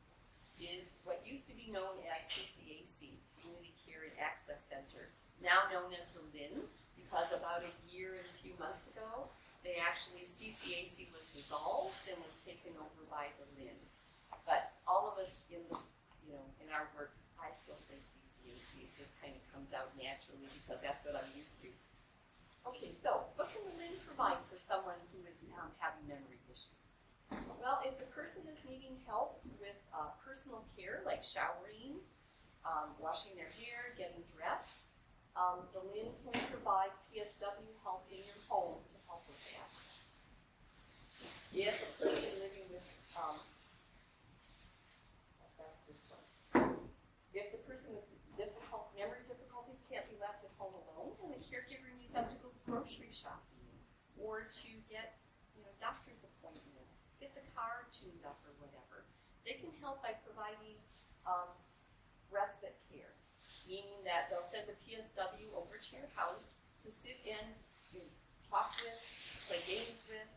is what used to be known as CCAC, Community Care and Access Center, now known as the LIN, because about a year and a few months ago, CCAC was dissolved and was taken over by the LIN. But all of us in our work, I still say CCAC, it just kind of comes out naturally because that's what I'm used to. Okay, so what can the LIN provide for someone who is having memory issues? Well, if the person is needing help with personal care, like showering, washing their hair, getting dressed, the LIN can provide PSW help in your home to help with that. If a person living with, that's this one. If the person with memory difficulties can't be left at home alone, and the caregiver needs them to go grocery shopping or to get cleaned up or whatever. They can help by providing respite care, meaning that they'll send a PSW over to your house to sit in, talk with, play games with,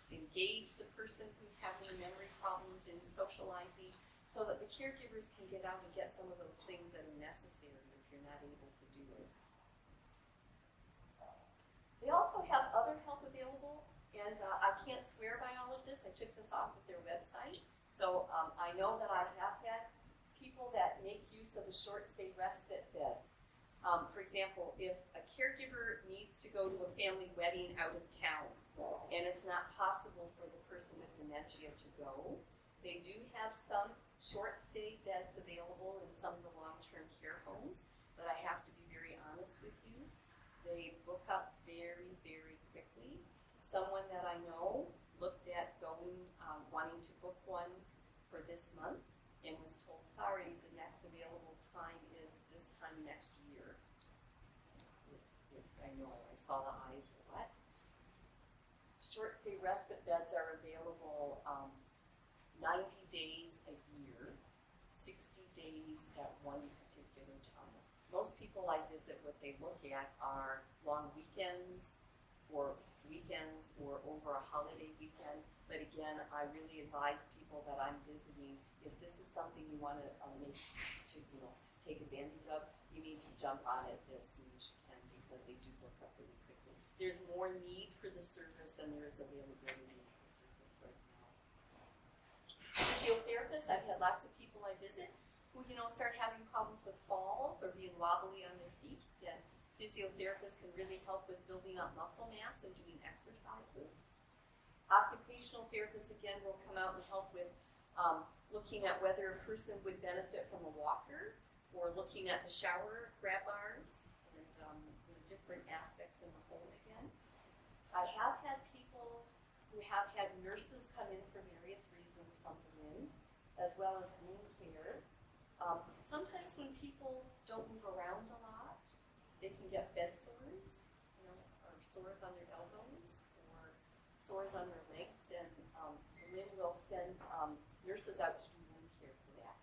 engage the person who's having memory problems in socializing, so that the caregivers can get out and get some of those things that are necessary if you're not able to do it. They also have other help available, and I can't swear by all of this. I took this off of their website. So I know that I have had people that make use of the short stay respite beds. For example, if a caregiver needs to go to a family wedding out of town and it's not possible for the person with dementia to go, they do have some short stay beds available in some of the long-term care homes, but I have to be very honest with you. They book up very, very quickly. Someone that I know looked at going, wanting to book one for this month and was told, sorry, the next available time is this time next year. I know, I saw the eyes for what? Short stay respite beds are available 90 days a year, 60 days at one particular time. Most people I visit, what they look at are long weekends or over a holiday weekend. But again, I really advise people that I'm visiting, if this is something you want to to take advantage of, you need to jump on it as soon as you can, because they do book up really quickly. There's more need for the service than there is availability of the service right now. Physiotherapists, I've had lots of people I visit who start having problems with falls or being wobbly on their feet, and physiotherapists can really help with building up muscle mass and doing exercises. Occupational therapists, again, will come out and help with looking at whether a person would benefit from a walker, or looking at the shower grab bars and different aspects in the home again. I have had people who have had nurses come in for various reasons from Berlin, as well as wound care. Sometimes when people don't move around a lot, they can get bed sores, or sores on their elbows, or sores on their legs, and Berlin will send nurses out to do wound care for that.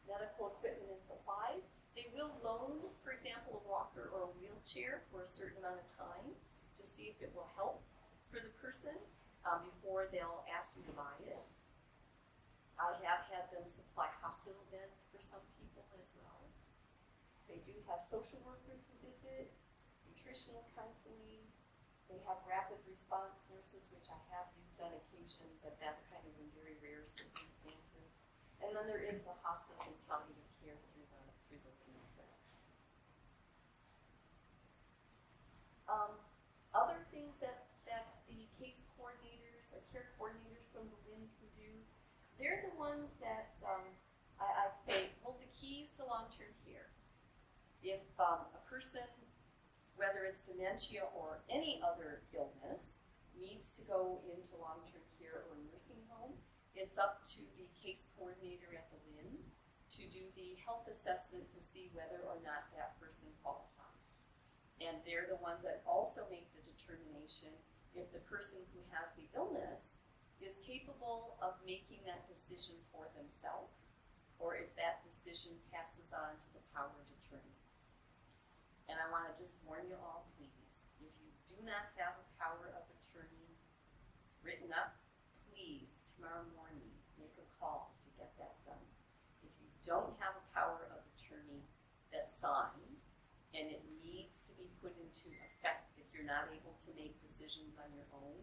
Medical equipment and supplies. They will loan, for example, a walker or a wheelchair for a certain amount of time to see if it will help for the person before they'll ask you to buy it. I have had them supply hospital beds for some people as well. They do have social workers who visit, nutritional counseling. They have rapid response nurses, which I have used on occasion, but that's kind of in very rare circumstances. And then there is the hospice and palliative care through the as well. Other things that the case coordinators or care coordinators from Berlin can do, they're the ones that I'd say hold the keys to long-term care. If a person, whether it's dementia or any other illness, needs to go into long-term care or nursing home, it's up to the case coordinator at the LIN to do the health assessment to see whether or not that person qualifies. And they're the ones that also make the determination if the person who has the illness is capable of making that decision for themselves, or if that decision passes on to the power of attorney. And I want to just warn you all, please, if you do not have a power of attorney written up, please, tomorrow morning, make a call to get that done. If you don't have a power of attorney that's signed, and it needs to be put into effect if you're not able to make decisions on your own,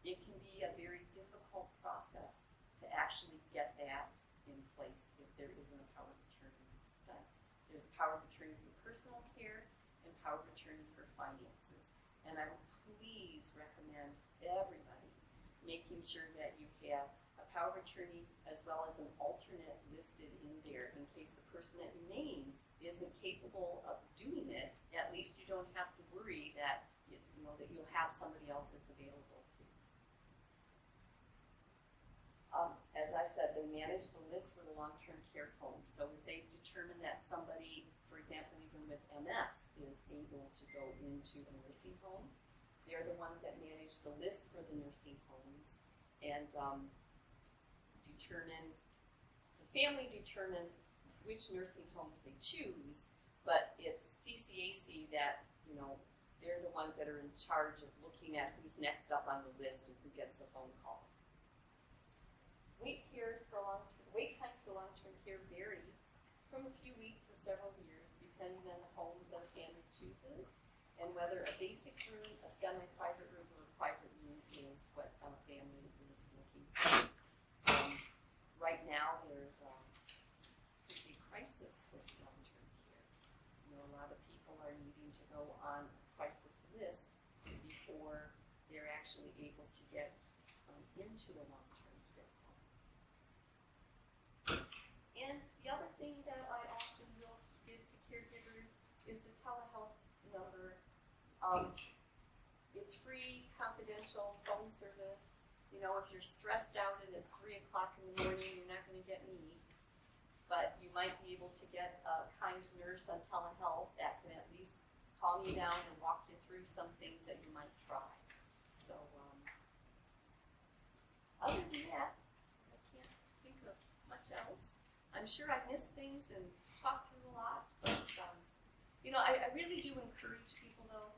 it can be a very difficult process to actually get that in place if there isn't a power of attorney done. There's a power of attorney for personal care and power of attorney for finances. And I would please recommend everybody making sure that you have a power of attorney as well as an alternate listed in there in case the person that you name isn't capable of doing it. At least you don't have to worry that that you'll have somebody else that's available to. As I said, they manage the list for the long-term care home. So if they've determined that somebody, for example, even with MS, is able to go into a nursing home, they're the ones that manage the list for the nursing homes. And family determines which nursing homes they choose, but it's CCAC that, they're the ones that are in charge of looking at who's next up on the list and who gets the phone call. Wait times for long-term care vary from a few weeks to several years, depending on the homes that a family chooses, and whether a basic room, a semi-private room, or a private room is what a family is looking for. Right now, there's a big crisis with long-term care. A lot of people are needing to go on a crisis list before they're actually able to get into a long-term care home. And the other thing that I often will give to caregivers is the telehealth number. It's free, confidential phone service. If you're stressed out and it's 3 o'clock in the morning, you're not going to get me. But you might be able to get a kind nurse on telehealth that can at least calm you down and walk you through some things that you might try. So, other than that, I can't think of much else. I'm sure I missed things and talked through a lot, but, I really do encourage people, though,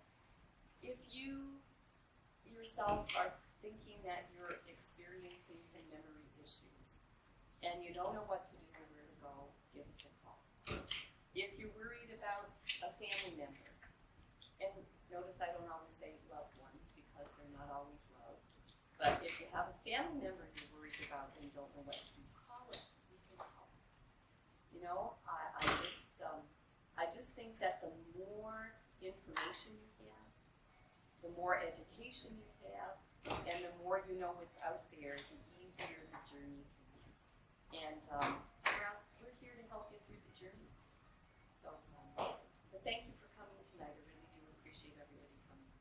if you yourself are thinking that you're experiencing some memory issues and you don't know what to do or where to go, give us a call. If you're worried about a family member, and notice I don't always say loved ones because they're not always loved, but if you have a family member you're worried about and don't know what to do, call us. We can help. I just think that the more information you have, the more education you have, and the more you know what's out there, the easier the journey can be. And we're here to help you through the journey. So, but thank you for coming tonight. I really do appreciate everybody coming.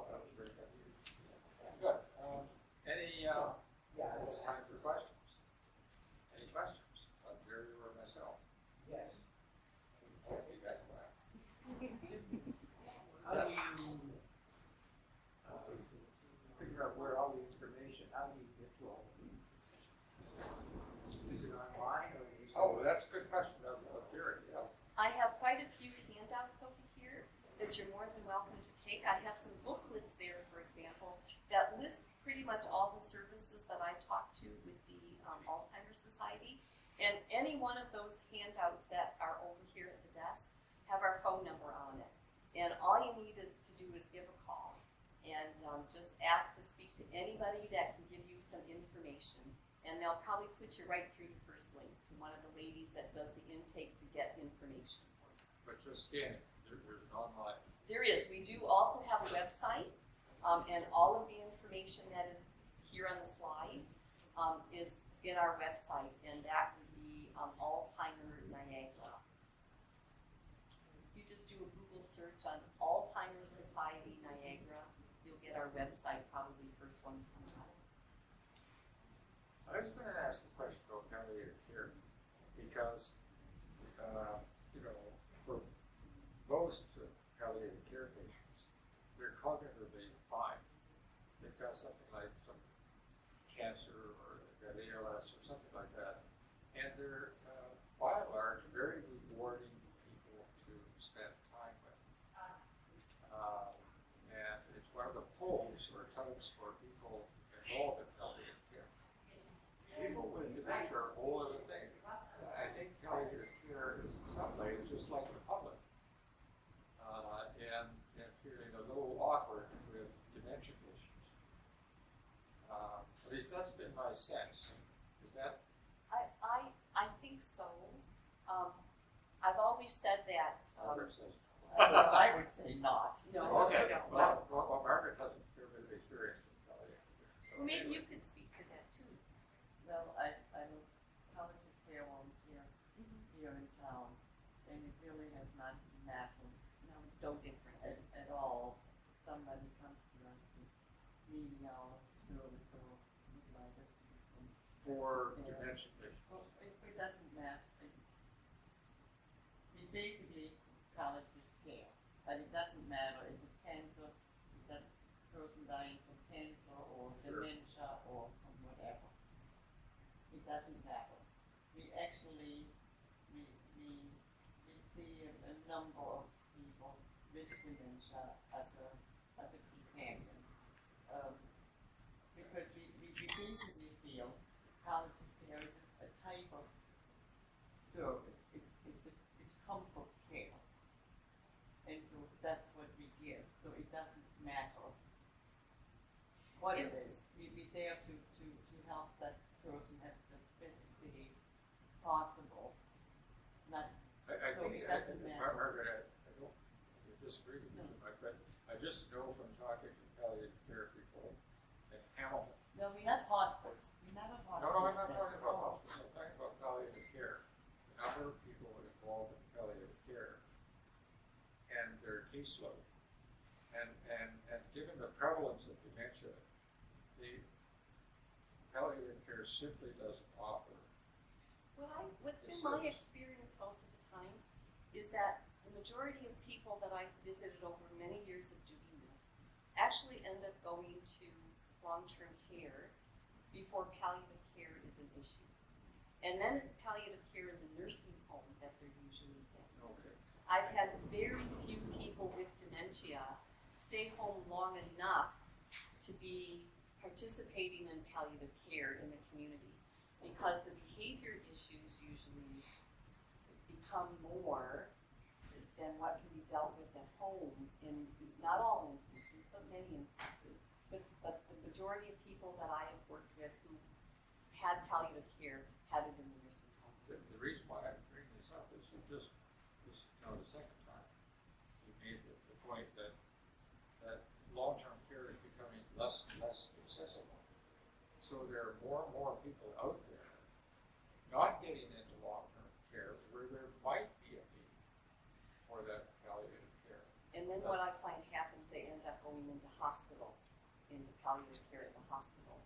That was very good. Good. It's time for questions. Any questions of Gerry or myself? Yes. I'll be back to that. How do you figure out where all the information, how do you get to all of the information? Is it online or is it? Oh, that's a good question of Gerry, yeah. I have quite a few handouts over here that you're more than welcome to take. I have some booklets there, for example, that list pretty much all the services that I talk to with the Alzheimer Society. And any one of those handouts that are over here at the desk have our phone number on it. And all you need to do is give a call and just ask to speak to anybody that can give you some information. And they'll probably put you right through the first link to one of the ladies that does the intake to get information for you. But just scanning, there's an online. There is. We do also have a website, and all of the information that is here on the slides is in our website, and that would be Alzheimer Niagara. You just do a Google search on Alzheimer Society Niagara, you'll get our website, probably first one to come out. I was going to ask a question about palliative care because, for most palliative care patients, they're cognitively fine. They've got something like some cancer or they've got ALS or something like that, and they're by and large very rewarding people to spend time with. And it's one of the pulls or tugs for people involved in palliative care. People with dementia are a whole other thing. I think palliative care is in some ways just like the public, and feeling a little awkward with dementia patients. At least that's been my sense. Is that? I think so. I've always said that. Margaret says. I would say not. No. Okay. No. Well, Margaret hasn't really experienced in palliative care. So Maybe anyway. you could speak to that too. Well, I'm a palliative care volunteer here in town, and it really has not mattered No difference. at all. Somebody comes to us with needing our service or would like us to do some For care. dementia patients. Well, it doesn't matter. It's basically palliative care, but it doesn't matter. Is it cancer? person dying from cancer or Sure. dementia or from whatever. It doesn't matter. We actually, we see a number of people with dementia as a companion. Because we basically feel palliative care is a type of service. It's comfort care. And so that's what we give. So it doesn't matter what it is. We're there to help that person have the best day possible. Not I So think, it doesn't matter. Margaret, I don't disagree with you No. too much, but I just know from talking to palliative care people in Hamilton. No, we're not hospice. We're not a hospice. No, I'm not then. talking about Oh. hospice, I'm talking about palliative care. The number of people involved in palliative care and their caseload. And given the prevalence of dementia, the palliative care simply doesn't offer. What's been It's my a- experience most of the time is that the majority of people that I've visited over many years of doing this actually end up going to long-term care before palliative care is an issue. And then it's palliative care in the nursing home that they're usually in. Okay. I've had very few people with dementia stay home long enough to be participating in palliative care in the community because the behavior issues usually become more than what can be dealt with at home in not all instances, but many instances. But the majority of people that I have worked with who had palliative care had it in the nursing homes. The reason why I'm bringing this up is you just, the second time, you made the point that long-term care is becoming less and less accessible. So there are more and more people out there not getting into long-term care where there might be a need for that palliative care. And then what I find happens, they end up going into palliative care at the hospital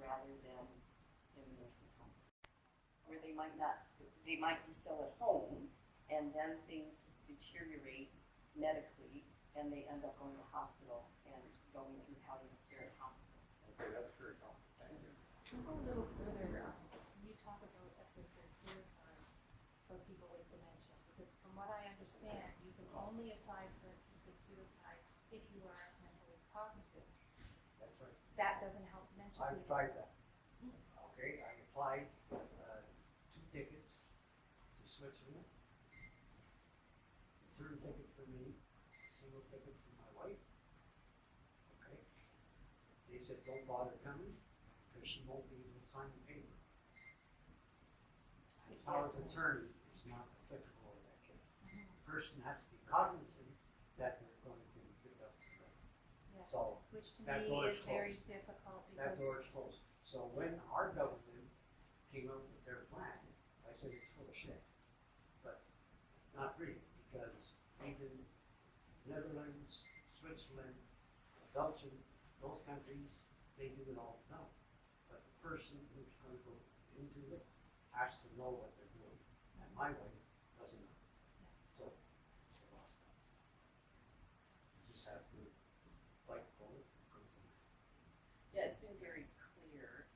rather than in the nursing home. Where they might be still at home and then things deteriorate medically and they end up going to hospital and going through palliative care at hospital. Okay, that's very helpful. Thank you. To go a little further, you talk about assisted suicide for people with dementia, because from what I understand, you can only apply for assisted suicide if you are mentally cognitive. That's right. That doesn't help dementia I've people. tried that. Okay, I applied, 2 tickets to Switzerland. Third ticket for me, single ticket for my wife. Okay. They said, don't bother coming, because she won't be able to sign the paper. And power of attorney is not applicable in that case. The person has to be cognizant that they're going to pick up the right. Yes, So, which to that me door is is very closed. difficult that because door is closed. So when our government came up with their plan, I said it's full of shit. But not really, because even Netherlands, Switzerland, Belgium, those countries, they do it all now. But the person who's going to go into it has to know what they're doing. And my wife doesn't know. So it's a lost cause. You just have to fight for it and go from there. Yeah, it's been very clear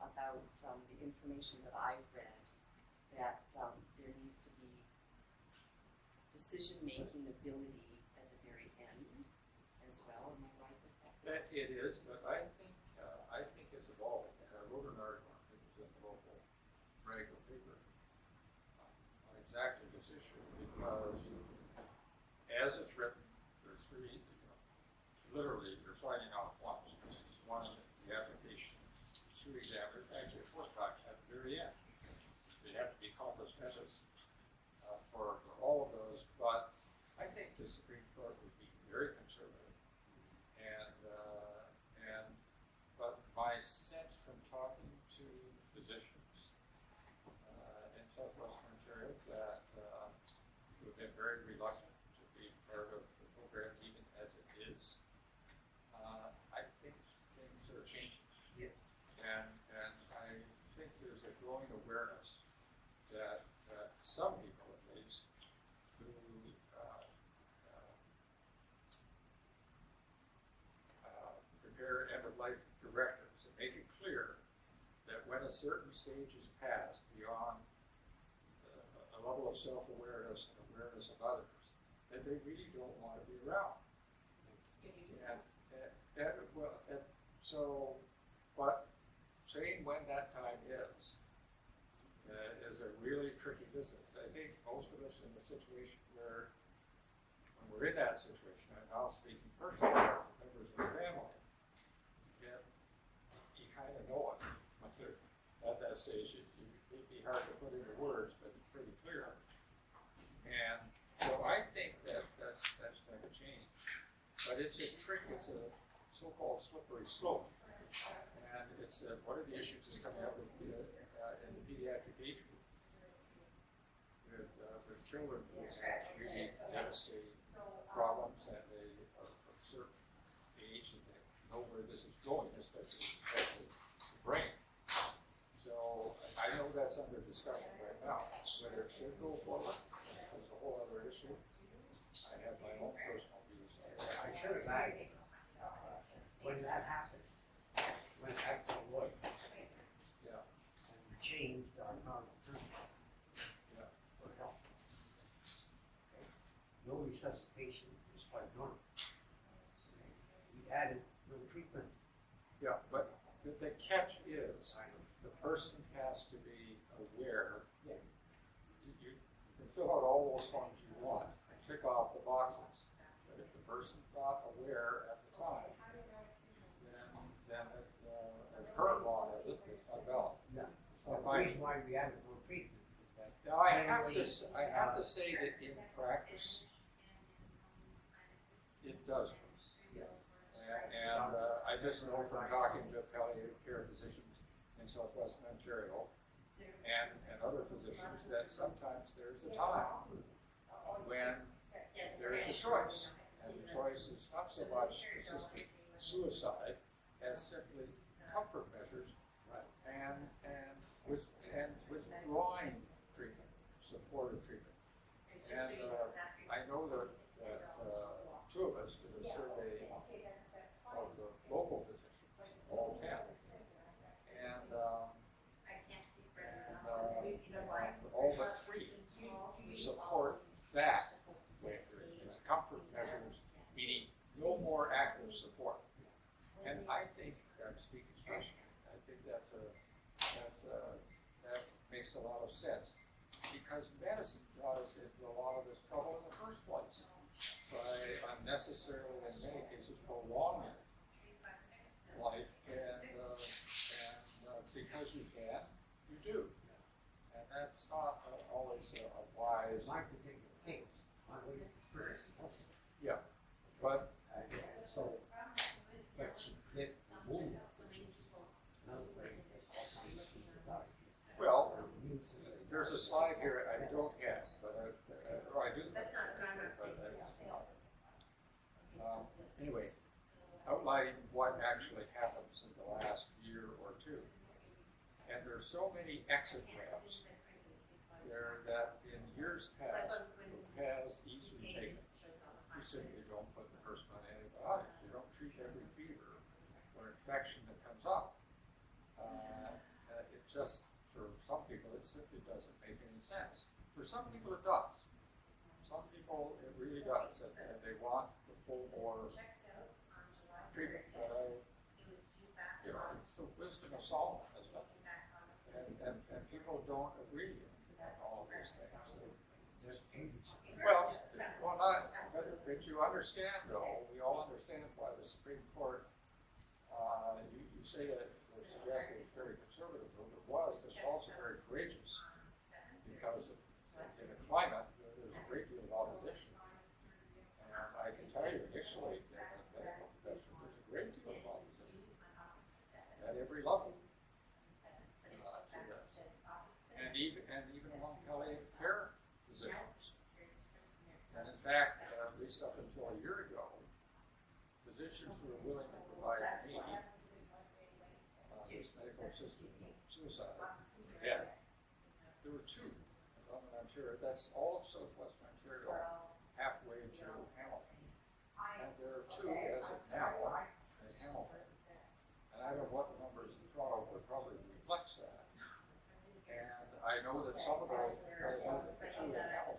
about the information that I've read that there needs to be decision-making ability at the very end as well. Am I right with that? That it is, but I think it's evolving. And I wrote an article, I think it was in the local medical paper, on exactly this issue, because as it's written, there's 3, literally you're signing off once. One, the application, 2 examiners, actually 4 times at the very end. They have to be compos mentis for all of those, but I think the Supreme Court would be very conservative. But my sense from talking to physicians in southwestern Ontario that who have been very reluctant to be part of the program even as it is, I think things are changing. Yes. And I think there's a growing awareness that some people at least who a certain stage is passed beyond a level of self-awareness and awareness of others, that they really don't want to be around. But saying when that time is a really tricky business. I think most of us in the situation where, when we're in that situation, I'm now speaking personally for members of the family, you kind of know it. At that stage, it'd be hard to put into words, but it's pretty clear. And so I think that's going to change. But it's a trick, it's a so-called slippery slope. And it's one of the issues that's coming up in the pediatric age group with children with really devastating problems, and they are of a certain age and they know where this is going, especially with the brain. So I know that's under discussion right now. Whether it should go forward is a whole other issue. I have my own personal views. I should have added, when that happened, went back to the lawyer. Yeah. And we changed our normal treatment. Yeah. For help. Okay. No resuscitation is quite normal. Okay. We added no treatment. Yeah, but the catch is the person has to be aware. Yeah. You can fill out all those forms you want and tick off the boxes. But if the person's not aware at the time, then it's, as current law has it, it's not valid. No. It's Well, not the reason binding. why we added no treatment is that. Now, I have generally, to say that in practice, it does. Yes. And I just know from talking to palliative care physicians in southwestern Ontario and other physicians that sometimes there's a time when there is a choice. And the choice is not so much assisted suicide as simply comfort measures and withdrawing treatment, supportive treatment. And I know that two of us did a survey of the local physicians, all 10. And all but 3 support that way of doing things. Comfort measures, meaning no more active support. And I think, I'm speaking personally, I think that makes a lot of sense. Because medicine got us into a lot of this trouble in the first place by unnecessarily, in many cases, prolonging life, and because you can, you do. And that's not always a wise. In my particular case, my weight is first. Yeah, but So, but you get wounds, which is another way well, there's a slide here I don't have, but I do. Anyway, outlining what actually happens in the last year or two. And there's so many exit ramps there that in years past has easily taken. You simply don't put the person on antibiotics. You don't treat every fever or infection that comes up. It just, for some people, it simply doesn't make any sense. For some people, it does. Some people, it really does, and they want the full bore treatment. It's the wisdom of Solomon, isn't it? And people don't agree on all of these things. Well, not, but you understand, though, we all understand why the Supreme Court, you say that it was suggested it's very conservative, but it was, it's also very courageous, because in a climate where there's a great deal of opposition. And I can tell you, initially, in the medical profession, there's a great deal of opposition at every level to this. And even among palliative care physicians. And in fact, at least up until a year ago, physicians who were willing to provide me this medical assisted suicide death. There were 2 in Northern Ontario. That's all of southwestern Ontario, halfway to Hamilton. And there are 2 as of now in Hamilton. And I don't know what the numbers in Toronto would probably reflects that. know that some of the two in health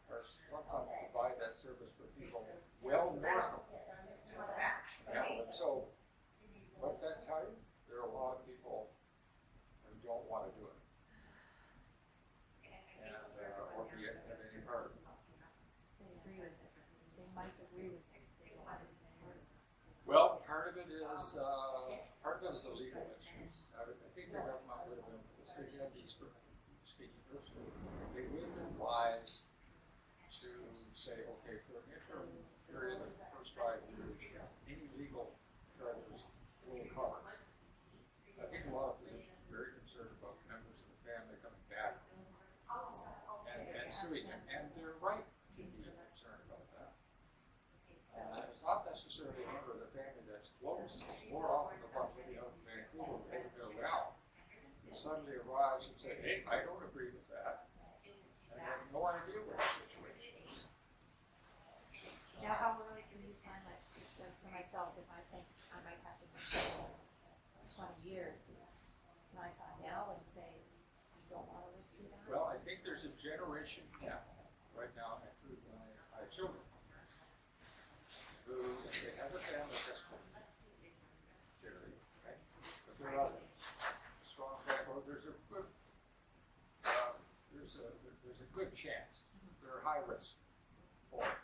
are sometimes provide that service for people well north of Hamilton. So, what's that tell you? There are a lot of people who don't want to do it, and or be at any part of it. They agree with it. They might agree with it. They don't want it. Well, part of it is a legal issue. I think the government would have been, speaking personally, they would have been wise to say, okay, for an interim period of the first 5 years, any legal charges will cover. I think a lot of physicians are very concerned about members of the family coming back and suing them, and they're right to be concerned about that. It's not necessarily a member of the family that's close. It's more often the somebody out in Vancouver headed their route and suddenly arrives and say, hey, I don't agree with that, and have no idea what the situation is. Now, how early can you sign that for myself if I think I might have to wait 20 years? Can I sign now and say you don't want to live through that? Well, I think there's a generation gap right now, including my children, who, if they have a family history, generally, right? But there are strong family, there's a good chance, they're high risk for it.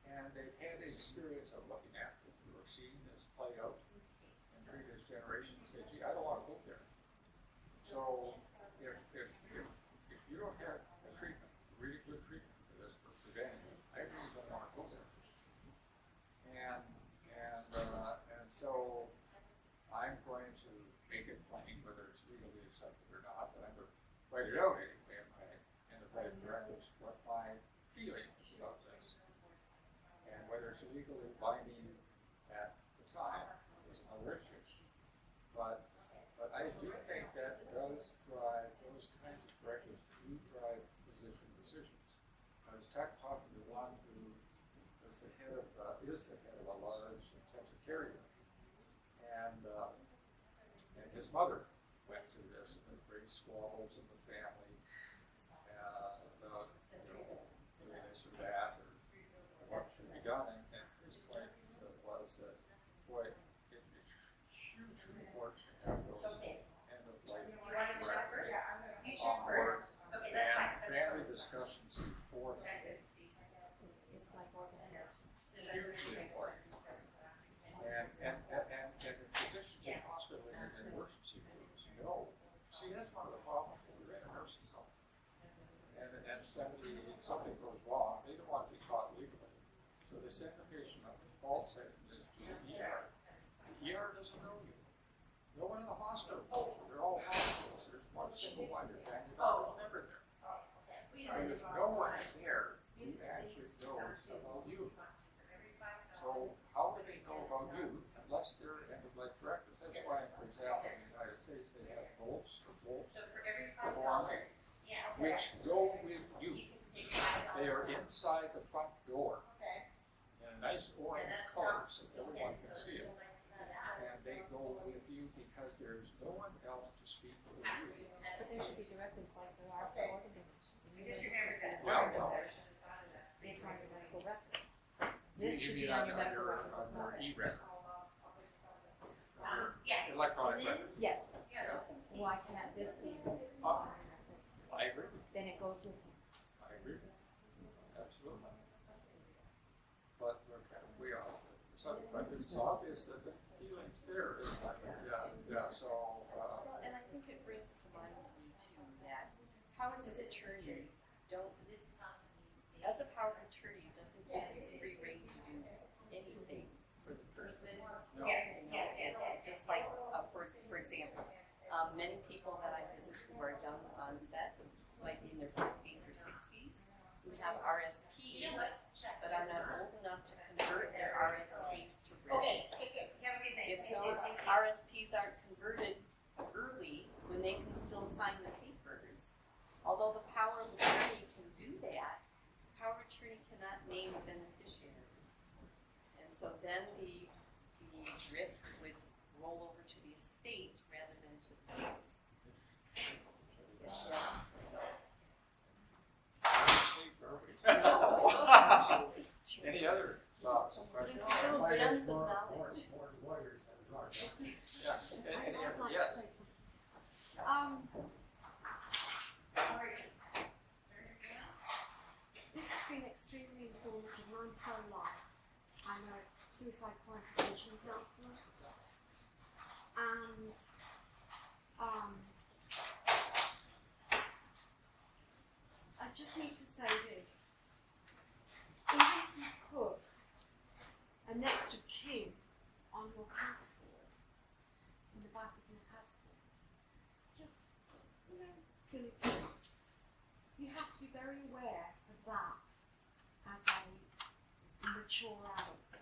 And they've had the experience of looking at it or seeing this play out in previous generations and say, gee, I don't want to go there. So if you don't have a treatment, really good treatment for this, for preventing it, I really don't want to go there. And so I'm going to make it plain, whether it's legally accepted or not, but I'm going to write it out anyway in the right directives, what my feeling is about this. And whether it's legally binding at the time is another issue. But I do think that does drive, those kinds of directives do drive physician decisions. I was talking to one who is the head of a large intensive care unit, and his mother went through this, and there were great squabbles in the family about doing this or that, or what should be done. And his point was that, boy, it's hugely important to have those end-of-life directives on board and family discussions before that. Hugely important. And the physicians in hospital and emergency rooms know. See, that's one of the problems when we're in a nursing home. And something goes wrong, they don't want to be taught legally. So they send the patient up to default settings to the ER. The ER doesn't know you. No one in the hospital knows you. They're all hospitals. There's one single one, your family doctor's never there. So there's no one there who actually knows about you. So how would they know about you unless they're end-of-life directives? That's why, for example, in the United States, they have bolts forms which go with you. They are inside the front door in a nice orange color so everyone can see it. And they go with you because there's no one else to speak for you. But there should be directives like there are for organ donation. Well, no. It's on your medical records. You This should mean be on on your medical your records. It's not. e-record, your electronic record. Yes. Yeah. Why can't this be on your record? I agree. Then it goes with you. I agree. Absolutely. But we're kind of way off the subject, but it's obvious that the feeling's there, isn't it? Yeah, so, Well, and I think it brings to mind to me too that powers of attorney don't, as a power of attorney, doesn't give you free rein to do anything for the person. no. Just like, for example, many people that I visit who are young onset, might be in their 50s or 60s, who have RSPs, but are not old enough to convert their RSPs to RIPs. If those RSPs aren't converted early, when they can still sign the papers, although the power of attorney can do that, power of attorney cannot name a beneficiary. And so then the RIPs would roll over to the estate rather than to the spouse. This has been extremely informative, and I'm pro-life. I'm a suicide crime prevention counsellor, and I just need to say this. Even if you put a next of kin on your passport, in the back of your passport, just, fill it in. You have to be very aware of that as a mature adult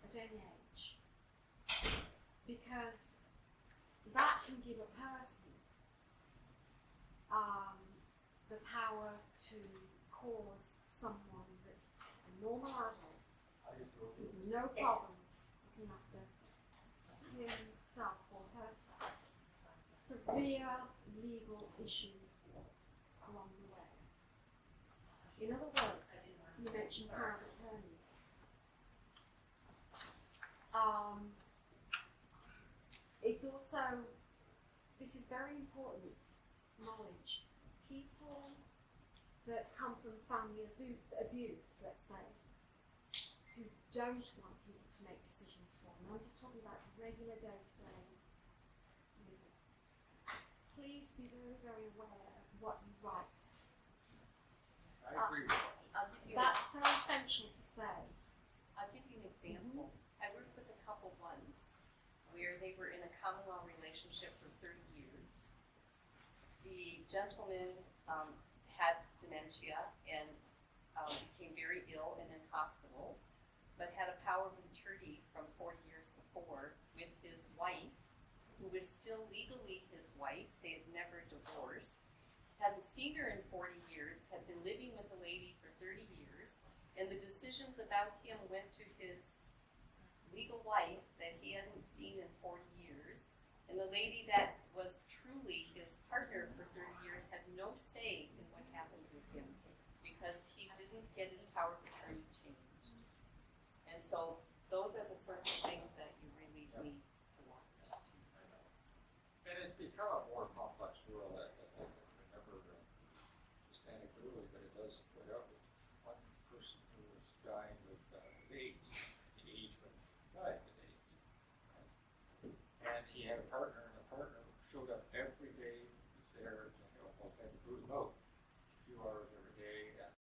at any age, because that can give a person the power to cause someone that's a normal adult with no problems looking after himself or herself severe legal issues along the way. In other words, you mentioned power of attorney. It's also, this is very important knowledge. People that come from family abuse, let's say, who don't want people to make decisions for them. I'm just talking about regular day-to-day living. Please be very, very aware of what you write. I agree with that. That's so essential to say. I'll give you an example. I worked with a couple once where they were in a common law relationship for 30 years. The gentleman had dementia and became very ill and in hospital, but had a power of attorney from 40 years before with his wife, who was still legally his wife. They had never divorced. Hadn't seen her in 40 years, had been living with the lady for 30 years, and the decisions about him went to his legal wife that he hadn't seen in 40 years, and the lady that was truly his partner for 30 years had no say in what happened with him because he didn't get his power of attorney changed. And so those are the sorts of things that you really need to watch. And it's become a more complex world. I remember just anecdotally, but it does put up with one person who was dying with AIDS, the age when he died with AIDS. Right? And he had a partner, and the partner showed up every day, was there, both had to boot him out a few hours